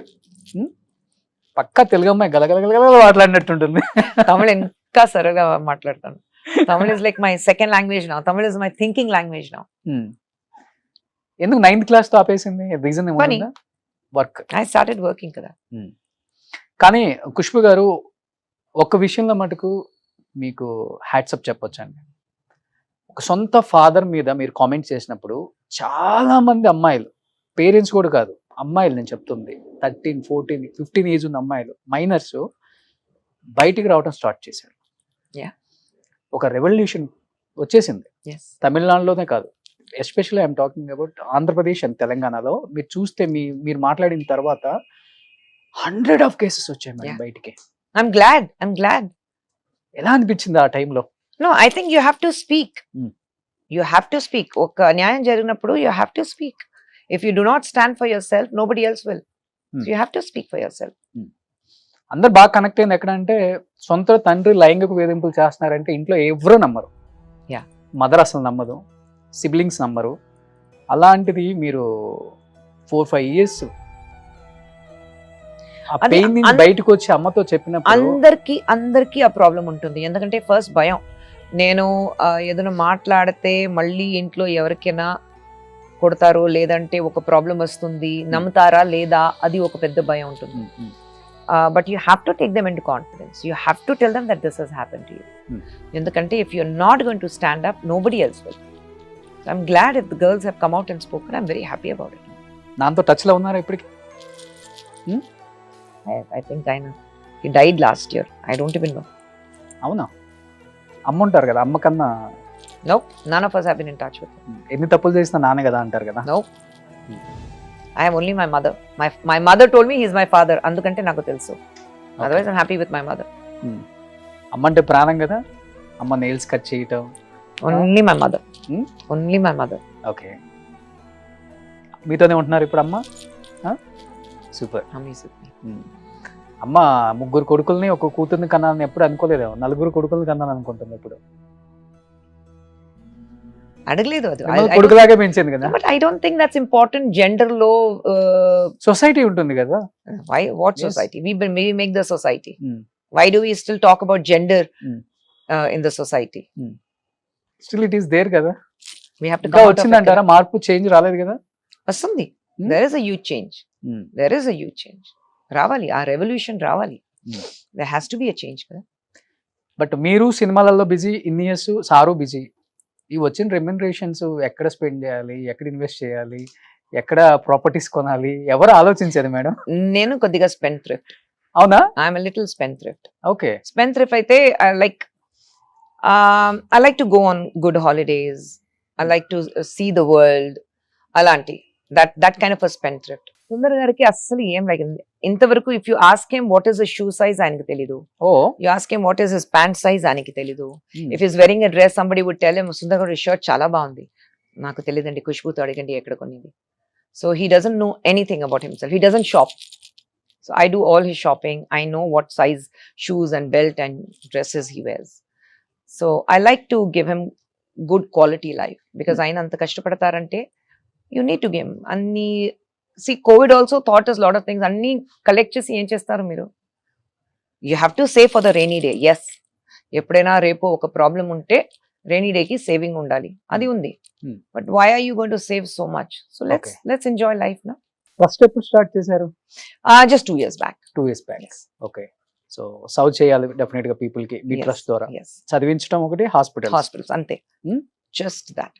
పక్కా తెలుగు అమ్మాయి గలగలగలగల మాట్లాడినట్టుంటుంది. తమిళ్ ఇంకా సరగా మాట్లాడతాను. Tamil is like my second language now. Tamil is my thinking language now. ఎందుకు 9th క్లాస్ తో ఆపేసింది? రీజన్ ఏమన్నా? వర్క్. ఐ స్టార్టెడ్ వర్కింగ్ కదా. కానీ ఖుష్బు గారు ఒక విషయంలో మటుకు మీకు హ్యాట్సప్ చెప్పొచ్చండి. ఒక సొంత ఫాదర్ మీద మీరు కామెంట్ చేసినప్పుడు చాలా మంది అమ్మాయిలు, పేరెంట్స్ కూడా కాదు, అమ్మాయిలు నేను చెప్తుంది 13, 14, 15 ఏజ్ ఉన్న అమ్మాయిలు, మైనర్స్ బయటికి రావడం స్టార్ట్ చేశారు. ఒక రెవల్యూషన్ వచ్చేసింది తమిళనాడులోనే కాదు, especially I'm talking about Andhra Pradesh and తెలంగాణలో. మీరు చూస్తే మీరు మాట్లాడిన తర్వాత 100 of cases వచ్చాయి మేడం బయటికి. I'm glad. ఎలా అనిపించింది ఆ టైంలో? No, I think you have to speak. You have to speak. ఒక న్యాయం జరిగినప్పుడు you have to speak. If you do not stand for yourself, nobody else will. So you have to speak for yourself. అందరు బాగా connect అయింది ఎక్కడంటే, సొంత తండ్రి లైంగిక వేధింపులు చేస్తున్నారంటే ఇంట్లో ఎవరూ నమ్మరు. మదర్ అసలు నమ్మదు, సిబ్లింగ్స్ నమ్మరు. అలాంటిది మీరు 4-5 years బయటకు వచ్చి అమ్మతో చెప్పినప్పుడు అందరికి ఆ ప్రాబ్లం ఉంటుంది. ఎందుకంటే ఫస్ట్ భయం, నేను ఏదైనా మాట్లాడితే మళ్ళీ ఇంట్లో ఎవరికైనా కొడతారో, లేదంటే ఒక ప్రాబ్లం వస్తుంది, నమ్ముతారా లేదా, అది ఒక పెద్ద భయం ఉంటుంది. But you have to take them in to confidence. You have to tell them that this has happen to you. ఎందుకంటే if you are not going to stand up, nobody else will. So I'm glad if the girls have come out and spoken. I'm very happy about it. నాతో touch లో ఉన్నారా ఇప్పటికి? I think I know. He died last year. I don't even know. అవునా? అమ్మ ఉంటారు కదా, అమ్మ కన్నా? Nope, none of us have been in touch with him. ఎన్ని తప్పులు చేసినా నాన్న కదా అంటారు కదా. Nope. I am only my mother. My mother told me he's my father. అందుకంటే నాకు తెలుసు. Otherwise I'm happy with my mother. అమ్మ అంటే ప్రాణం కదా. అమ్మ నెయిల్స్ కట్ చేయటం. Only my mother. Only my mother. Okay. మీతోనే ఉంటున్నారు ఇప్పుడు అమ్మ? సూపర్. అమ్మ 3 కొడుకుల్ని 1 కూతుర్ని కన్నాలని ఎప్పుడు అనుకోలేదేమో. 4 కొడుకుల్ని కన్నాను అనుకుంటుంది ఇప్పుడు. అడగలేదు అది. కొడుకులాగే పెంచింది కదా. But I don't think that's important. Gender లో సొసైటీ ఉంటుంది కదా. Why what society? We make the society. Why do we still talk about gender in the society? Still it is there కదా. We have to come out. వచ్చిందంటారా? మార్పు, change రాలేదు కదా? వస్తుంది. There is a huge change. There is a huge change. రావాలి, ఆ revolution రావాలి. There has to be a change కదా. బట్ మీరు సినిమాలలో బిజీ, ఇన్ని ఇయర్స్ సారు బిజీ. ఈ వచ్చిన రెమ్యునరేషన్స్ ఎక్కడ స్పెండ్ చేయాలి, ఎక్కడ ఇన్వెస్ట్ చేయాలి, ఎక్కడ ప్రాపర్టీస్ కొనాలి, ఎవరు ఆలోచించేది మేడం? నేను కొద్దిగా స్పెండ్ థ్రిఫ్ట్. అవునా? I'm a little spendthrift. Okay. Spendthrift అయితే I like to go on good holidays. I like to see the world. అలాంటి that kind of a spendthrift. Sundar గారికి అస్సలు ఏం లైక్ ఇంతవరకు if you ask him what is the shoe size ఆయనకి తెలీదు, or you ask him what is his pant size ఆయనకి తెలీదు. If is wearing a dress somebody would tell him Sundar గారి shirt చాలా బాగుంది, నాకు తెలియదండి, ఖుష్బుతో అడగండి ఎక్కడ కొనింది. So he doesn't know anything about himself, he doesn't shop. So I do all his shopping, I know what size shoes and belt and dresses he wears. So I like to give him good quality life because ఆయన అంత కష్టపడతారంటే you need to give అన్ని. See COVID also taught us lot of things, అన్ని collect చేసి ఏం చేస్తారు మీరు? You have to save for the rainy day. Yes, ఎప్పుడైనా రేపు ఒక ప్రాబ్లం ఉంటే రెయినీ డేకి సేవింగ్ ఉండాలి, అది ఉంది. But why are you going to save so much? So let's enjoy life నా. ఫస్ట్ ఎప్పుడు స్టార్ట్ చేశారు? Just 2 years back. 2 years back. Okay. So serve చేయాలి డెఫినెట్ గా పీపుల్ కి మీ ట్రస్ట్ ద్వారా. చదివించడం ఒకటి, హాస్పిటల్స్ అంతే. Just that.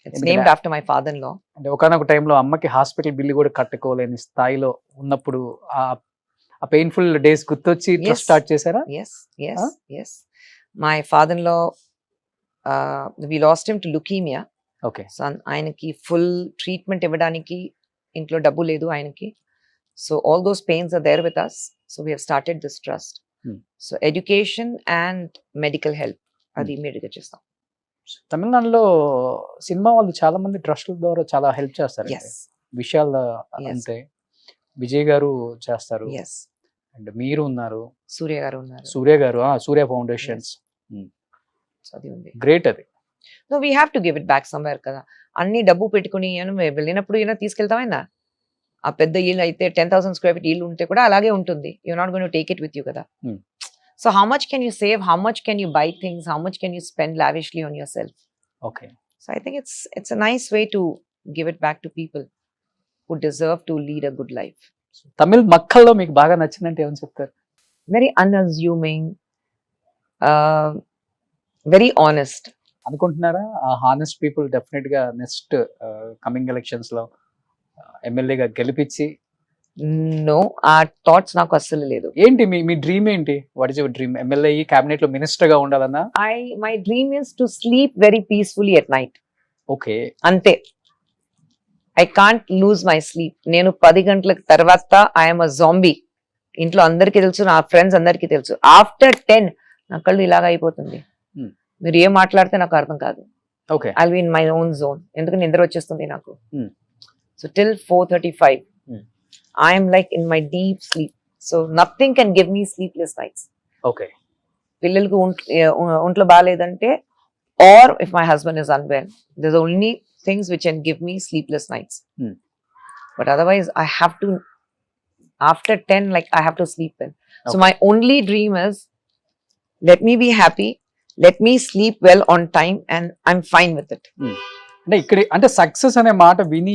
ఇట్స్ ఎందుకంటే- named after my father in law. అంటే ఒకనొక టైంలో అమ్మకి హాస్పిటల్ బిల్లు కూడా కట్టుకోలేని స్థాయిలో ఉన్నప్పుడు ఆ పెయిన్ఫుల్ డేస్ గుర్తొచ్చి Yes. స్టార్ట్ చేశారా? Yes. My father-in-law, we lost him to leukemia. Okay. So ఆయనకి ఫుల్ ట్రీట్మెంట్ ఇవ్వడానికి ఇంట్లో డబ్బు లేదు ఆయనకి. So all those pains are there with us. So we have started this trust. So education and medical help అది immediate గా చేస్తాం. తమిళనాడులో సినిమా వాళ్ళు చాలా మంది ట్రస్ట్ల ద్వారా చాలా హెల్ప్ చేస్తారు. ఎస్ విషయాలు Yes. అంతే. విజయ్ గారు చేస్తారు, ఎస్ అండ్ మీరు ఉన్నారు, సూర్య గారు ఉన్నారు. సూర్య గారు, సూర్య ఫౌండేషన్స్. సో అది ఉంది. గ్రేట్ అది. So we have to give it back somewhere కదా. అన్ని డబ్బు పెట్టుకుని వెళ్ళినప్పుడు ఏమైనా తీసుకెళ్తామైనా? ఆ పెద్ద ఇల్లు అయితే 10,000 square feet ఇల్లు ఉంటే కూడా అలాగే ఉంటుంది. You not going to take it with you కదా. So how much can you save, how much can you buy things, how much can you spend lavishly on yourself? Okay. So I think it's a nice way to give it back to people who deserve to lead a good life. Tamil మక్కల్లో మీకు బాగా నచ్చిందంటే ఏమని చెప్తారు? Very unassuming, very honest. అనుకుంటున్నారా ఆ honest people definite గా next coming elections లో ఎమ్మెల్యేగా గెలిపించి? నో, ఆ థాట్స్ నాకు అస్సలు లేదు. ఏంటి మీ డ్రీమ్ ఏంటి? What is your dream? MLA cabinet లో మినిస్టర్ గా ఉండాలన్నా? My dream is to sleep very peacefully at night. Okay. అంతే. I can't lose my sleep. నేను 10 గంటల తర్వాత ఐఎమ్ అ జాంబీ. ఇంట్లో అందరికీ తెలుసు, నా ఫ్రెండ్స్ అందరికీ తెలుసు. ఆఫ్టర్ 10 నా కళ్ళు ఇలాగ అయిపోతుంది. మీరు ఏం మాట్లాడితే నాకు అర్థం కాదు. Okay. I'll be in my own zone. ఎందుకంటే నిద్ర వచ్చేస్తుంది నాకు. So till 4:35 I'm like in my deep sleep. So nothing can give me sleepless nights. Okay. పిల్లలకు ఒంట్లో బాగాలేదంటే, or if my husband is unwell, this only things which can give me sleepless nights. But otherwise I have to, after 10, like I have to sleep well. So my only dream is, let me be happy, let me sleep well on time, and I'm fine with it. అంటే ఇక్కడ అంటే success అనే మాట విని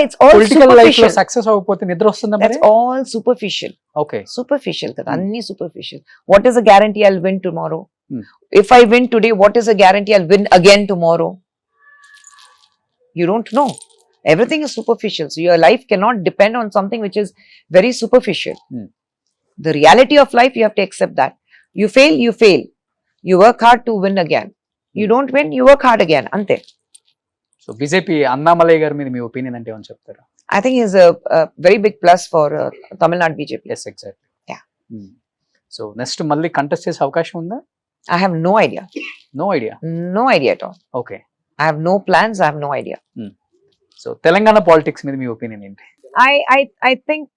It's all political life లో superficial. Success అవ్వకపోతే నిద్ర వస్తుందా? That's all superficial. Okay. Superficial kada, anni superficial. What is a guarantee I'll win tomorrow? If I win today, what is a guarantee I'll win again tomorrow? You don't know. Everything is superficial. So your life cannot depend on something which is very superficial. The reality of life, you have to accept that. You fail, you fail. You work hard to win again. You don't win, you work hard again. Ante. So BJP Annamalai గారి మీద మీ opinion అంటే ఏమని చెప్తారు? I think he's a very big plus for Tamil Nadu BJP. Yes, exactly. Yeah. So next మళ్ళీ contest చేసే అవకాశం ఉందా? I have no idea. No idea. No idea at all. Okay. I have no plans. I have no idea. So Telangana politics మీద మీ opinion ఏంటి? I think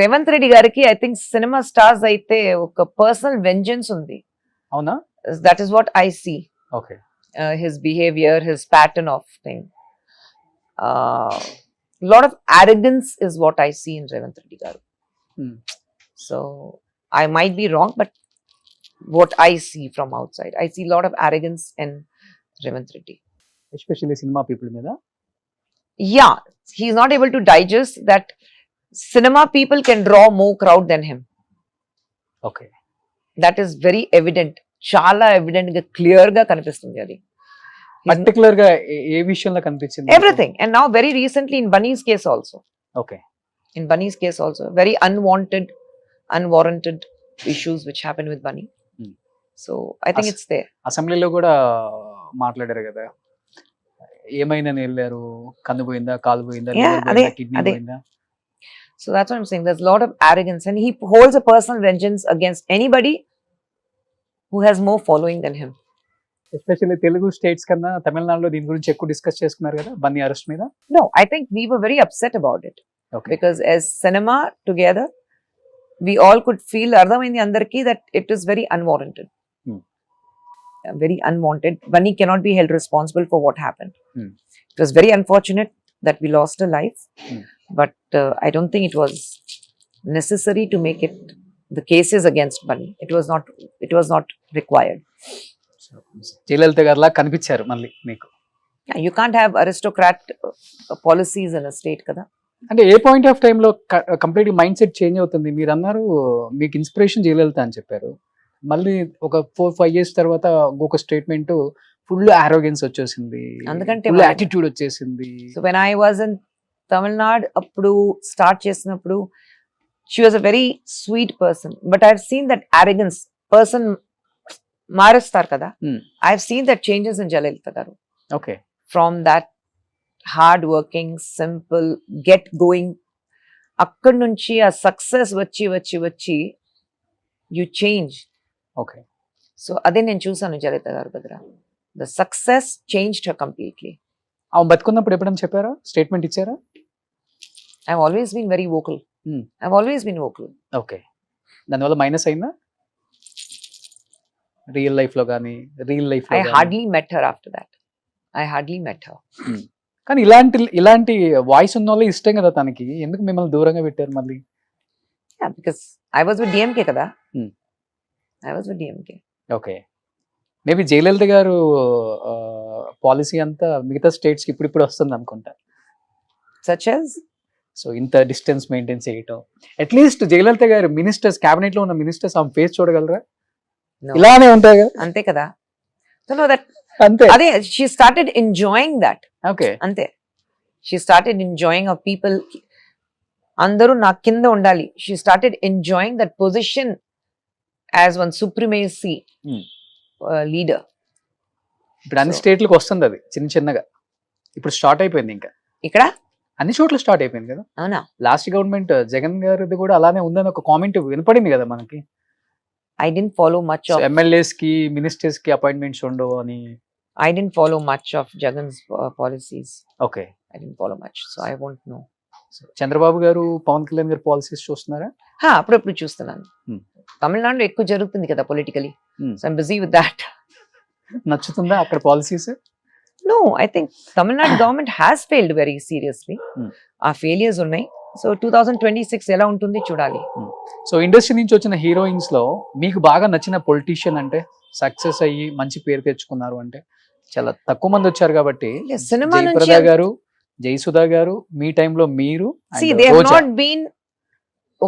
Revanth Reddy గారికి, I think cinema stars అయితే ఒక పర్సనల్ వెంజెన్స్ ఉంది. అవునా? That is what I see. Okay. His behavior, his pattern of thing. Lot of arrogance is what I see in Revanth Reddy garu. So I might be wrong, but what I see from outside, I see a lot of arrogance in Revanth Reddy. Especially cinema people మీద? Yeah, he's not able to digest that cinema people can draw more crowd than him. Okay. That is very evident. చాలా evident గా clear గా కనిపిస్తుంది అది. Particular గా ఏ విషయంలో కనిపించింది? Everything. And now very recently in Bunny's case also. Okay. In Bunny's case also, very unwanted, unwarranted issues which happened with Bunny. So I think it's there. అసెంబ్లీలో కూడా మాట్లాడారు కదా, ఏమైనా వెళ్ళారు, కన్ను పోయిందా, కాలు పోయిందా, Yeah, liver పోయిందా, అదే, కిడ్నీ అదే. పోయిందా? So that's what I'm saying. There's a lot of arrogance, and he holds a personal vengeance against anybody who has more following than him. Especially Telugu states కన్నా తమిళనాడులో దీని గురించి ఎక్కువ డిస్కస్ చేసుకున్నారు కదా బన్నీ అరెస్ట్ మీద. No, I think we were very upset about it okay, because as cinema together, we all could feel Ardhamaindi Andarki that it is very unwarranted. Hmm. Very unwanted. Bunny cannot be held responsible for what happened. Hmm. It was very unfortunate that we lost a life, Hmm. but I don't think it was necessary to make it the cases against Bunny. It was not required. Jayalalithaa గారిలా కనిపించారు మళ్ళీ మీకు. Yeah, you can't have aristocrat policies in a state, kada. అంటే ఏ point of time లో complete mind set change అవుతుంది? మీరు అన్నారు మీకు ఇన్స్పిరేషన్ జయలలిత అని చెప్పారు, మళ్ళీ ఒక 4-5 years తర్వాత ఇంకొక స్టేట్మెంట్ ఫుల్ ఆరోగెన్స్ వచ్చేసింది, అందుకంటే ఫుల్ మరి- యాటిట్యూడ్ వచ్చేసింది. So when I was in Tamil Nadu, appudu start chesinappudu, she was a very sweet person, but I've seen that arrogance person మారుస్తారు కదా. Hmm. I've seen that changes in Jayalalitha garu. Okay, From that hard working, simple, get going, అక్కడి నుంచి ఆ success వచ్చి you change. Okay. So అదే నేను చూసాను జయలలిత గారి దగ్గర. The success changed her completely. ఆమె బతుకున్నప్పుడు ఎప్పుడైనా చెప్పారా, స్టేట్మెంట్ ఇచ్చారా? I've always been very vocal. Hmm. I've always been vocal. Okay, దానివల్ల మైనస్ అయిందా రియల్ లైఫ్ లో కానీ real life I hardly met her after that. I hardly met her. కానీ ఇలాంటి వాయిస్ ఉన్న వాళ్ళే ఇష్టం కదా తనకి, ఎందుకు మిమ్మల్ని దూరంగా పెట్టారు మళ్ళీ? Yeah, because I was with DMK kada. Hmm. I was with DMK. Okay, maybe Jayalalithaa garu policy అంతా మిగతా స్టేట్స్ కి ఇప్పుడు వస్తుంది అనుకుంటా. Such as? సో ఇంత డిస్టెన్స్ మెయింటైన్ చేయటం, అట్లీస్ట్ జయలలిత గారు మినిస్టర్స్, క్యాబినెట్ లో ఉన్న మినిస్టర్స్ ఆమె ఫేస్ చూడగలరా? No. ఇలానే ఉంటాయి కదా. Ante kada. So no, that అంతే. ade she started enjoying that. Okay, Ante. She started enjoying of people. Andaru na kinda undali. She started enjoying that position as one supremacy Hmm. leader. ఇప్పుడు అన్ని So- స్టేట్లకు వస్తుంది అది చిన్నగా, ఇప్పుడు start అయిపోయింది, ఇంకా Ikkada? అన్ని చోట్ల స్టార్ట్ అయిపోయింది కదా. Avuna? లాస్ట్ గవర్నమెంట్ జగన్ గారిది కూడా అలానే ఉందని ఒక కామెంట్ వినపడింది కదా మనకి. I didn't follow much of. MLAs కి మినిస్టర్స్ కి అపాయింట్మెంట్స్ ఉండవు అని. I didn't follow much of Jagan's policies. Okay, I didn't follow much, so I won't know. Chandrababu గారు, పవన్ కళ్యాణ్ గారు పాలసీస్ చూస్తున్నారా? అప్పుడప్పుడు చూస్తున్నాను. Hmm. తమిళనాడులో ఎక్కువ జరుగుతుంది కదా politically. Hmm. So I'm busy with that. నచ్చుతుందా అక్కడ policies? No, I think Tamil Nadu government has failed very seriously. Hmm. ఆ ఫెయిలియర్స్ ఉన్నాయి. సో 2026 ఎలా ఉంటుంది చూడాలి. సో ఇండస్ట్రీ నుంచి వచ్చిన హీరోయిన్స్ లో మీకు బాగా నచ్చిన పొలిటీషియన్ అంటే, సక్సెస్ అయ్యి మంచి పేరు తెచ్చుకున్నారు అంటే, చాలా తక్కువ మంది వచ్చారు కాబట్టి, సినిమా నుంచి జయప్రద గారు, జయసుధా గారు, మీ టైంలో మీరు, and See, they have Roja. not been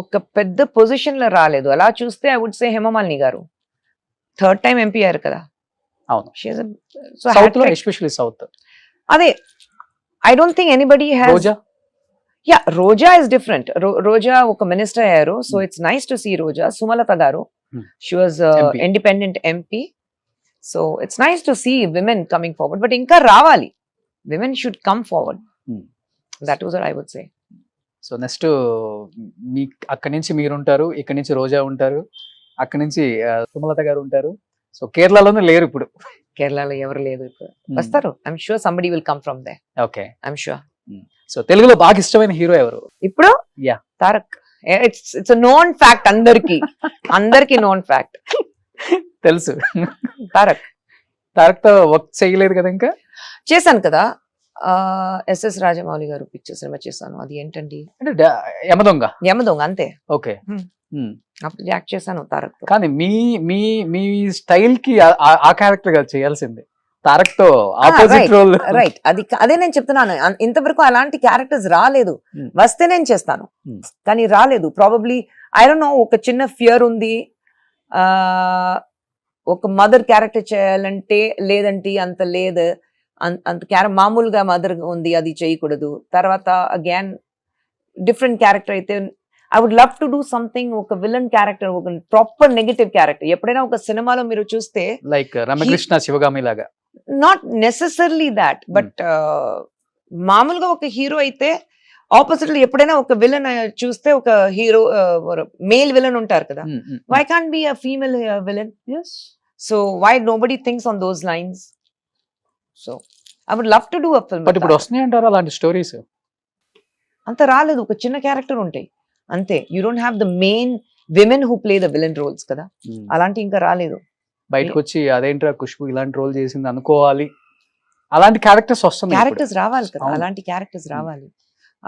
ఒక పెద్ద పొజిషన్ లో రాలేదు. అలా చూస్తే ఐ వుడ్ సే హేమమాలిని గారు 3rd time ఎంపీ అయ్యారు కదా. అవును, She is so సౌత్ లో, ఎస్పెషల్లీ సౌత్. అదే I don't think anybody has. Roja, Yeah, Roja is different. Roja oka minister ayyaru, so it's nice to see Roja. Sumalata garu, she was MP. independent MP, so it's nice to see women coming forward. But inka ravali, women should come forward. That was what I would say. So next మీ అక్కడి నుంచి మీరు ఉంటారు, ఇక్కడి నుంచి రోజా ఉంటారు, అక్కడి నుంచి సుమలత గారు ఉంటారు. సో కేరళలోనే లేరు ఇప్పుడు. Kerala evaru ledu ippudu. Vastaru. I'm sure somebody will come from there. Okay, I'm sure. So తెలుగులో బాగా ఇష్టమైన హీరో ఎవరు? Ippudu? Yeah. Tarak. It's a known fact andarki known fact. తెలుసు. Tarak. తారక్ తో వర్క్ చేయలేదు కదా ఇంకా? చేశాను కదా. ఎస్ఎస్ రాజమౌళి గారు పిక్చర్ సినిమా చేశాను. అది ఏంటండి, అంటే యమదొంగ. యమదొంగ, అంతే. ఓకే, అప్పుడు యాక్ట్ చేశాను తారక్ తో. కానీ మీ మీ మీ స్టైల్ కి ఆ క్యారెక్టర్ గా చేయాల్సింది, తారక్ తో ఆపోజిట్ రోల్. రైట్, అదే నేను చెప్తున్నాను. ఇంతవరకు అలాంటి క్యారెక్టర్స్ రాలేదు. వస్తే నేను చేస్తాను, కానీ రాలేదు. ప్రాబబ్లీ ఐ డోంట్ నో, ఒక చిన్న ఫియర్ ఉంది. ఒక మదర్ క్యారెక్టర్ చేయాలంటే లేదంటే అంత లేదు, అంత మామూలుగా మదర్ ఉంది, అది చేయకూడదు. తర్వాత అగైన్ డిఫరెంట్ క్యారెక్టర్ అయితే I would love to do something, ఒక విలన్ క్యారెక్టర్, ఒక ప్రాపర్ నెగటివ్ క్యారెక్టర్. ఎప్పుడైనా ఒక సినిమాలో మీరు చూస్తే లైక్ రమకృష్ణ శివగామి లాగా నాట్ నెసెసర్లీ దాట్ బట్ మామూలుగా ఒక హీరో అయితే ఆపోజిట్ ఎప్పుడైనా ఒక విలన్ చూస్తే ఒక హీరో మేల్ విలన్ ఉంటారు కదా, why can't be a female villain? So why nobody thinks on those lines? So I would love to do a film. But ఇప్పుడు వస్తున్నాయి అంటారా అలాంటి స్టోరీస్? అంత రాలేదు, ఒక చిన్న క్యారెక్టర్ ఉంటాయి అంతే. You don't have the main women who play the villain roles కదా, అలాంటి ఇంకా రాలేదు. బయటకు వచ్చి అదేంట్రా ఖుష్బు ఇలాంటి రోల్ చేసింది అనుకోవాలి, అలాంటి క్యారెక్టర్స్ వస్తున్నాయి. క్యారెక్టర్స్ రావాలి కదా, అవును. అలాంటి క్యారెక్టర్స్ రావాలి.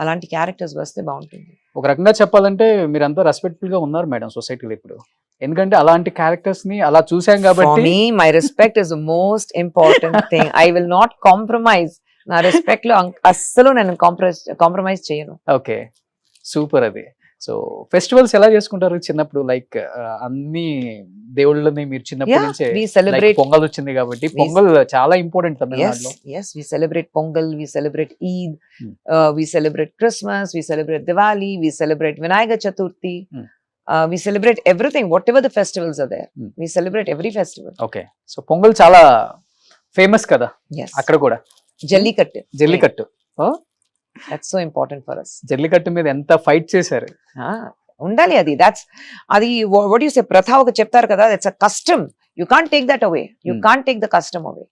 అలాంటి క్యారెక్టర్స్ వస్తే బాగుంటుంది. ఒక రకంగా చెప్పాలంటే మీరంతా రెస్పెక్ట్ఫుల్ గా ఉన్నారు మేడం సొసైటీలో ఇప్పుడు, ఎందుకంటే అలాంటి క్యారెక్టర్స్ ని అలా చూసాం For కాబట్టి. me, my respect is the most important thing. I will not compromise. నా రెస్పెక్ట్ లో అస్సలు నేను కాంప్రమైజ్ చేయను. Okay, super. అది సో ఫెస్టివల్స్ ఎలా చేసుకుంటారు చిన్నప్పుడు? లైక్ అన్ని దేవుళ్ళని మీరు చిన్నప్పటి Yeah, నుంచే we like celebrate. పొంగల్ వచ్చింది కాబట్టి, పొంగల్ చాలా ఇంపార్టెంట్ Yes, తమిళనాడులో. yes, we celebrate Pongal, we celebrate Eid, Hmm. we celebrate Christmas, we celebrate Diwali, we celebrate Vinayaka Chaturthi. Hmm. We celebrate everything, whatever the festivals are there. Hmm. We celebrate every festival. Okay, so pongal చాలా famous కదా Yes. అక్కడ కూడా. Jallikattu. Jallikattu, That's so important for us. Jallikattu మీద ఎంత fight చేశారు. ఉండాలి అది. That's అది వాట్ యు సే, ప్రథ ఒక చెప్తారు కదా, that's a custom. You can't take that away, you can't take the custom away.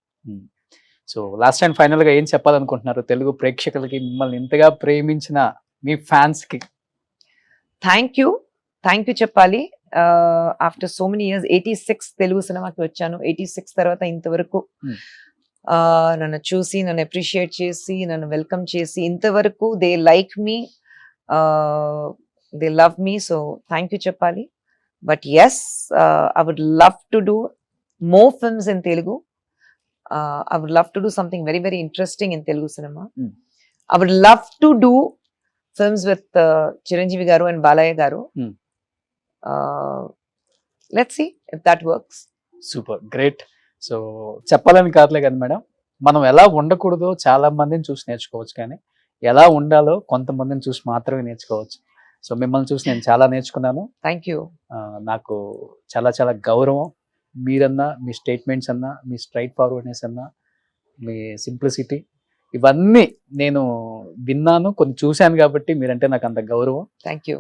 So last and final గా ఏం చెప్పాలనుకుంటున్నారు తెలుగు ప్రేక్షకులకి, మిమ్మల్ని ఇంతగా ప్రేమించిన మీ ఫ్యాన్స్ కి? థ్యాంక్ యూ చెప్పాలి. After so many years 86 Telugu సినిమాకి వచ్చాను. 86 తర్వాత ఇంతవరకు Hmm. నన్ను చూసి, నన్ను అప్రిషియేట్ చేసి, నన్ను వెల్కమ్ చేసి, ఇంతవరకు they like me, they love me. So thank you చెప్పాలి. But yes, I would love to do more films in Telugu. I would love to do something very, very interesting in Telugu cinema. Hmm. I would love to do films with Chiranjeevi garu and Balaya garu. Hmm. Let's see if that works. Super, great. So చెప్పాలని కాదులే కదా madam, మనం ఎలా ఉండకూడదో చాలా మందిని చూసి నేర్చుకోవచ్చు, కానీ ఎలా ఉండాలో కొంతమందిని చూసి మాత్రమే నేర్చుకోవచ్చు. సో మిమ్మల్ని చూసి నేను చాలా నేర్చుకున్నాను. Thank you. నాకు చాలా చాలా గౌరవం. మీరన్నా, మీ స్టేట్మెంట్స్ అన్నా, మీ స్ట్రైట్ ఫార్వర్డ్నెస్ అన్నా, మీ సింప్లిసిటీ, ఇవన్నీ నేను విన్నాను, కొన్ని చూశాను కాబట్టి మీరంటే నాకు అంత గౌరవం. Thank you.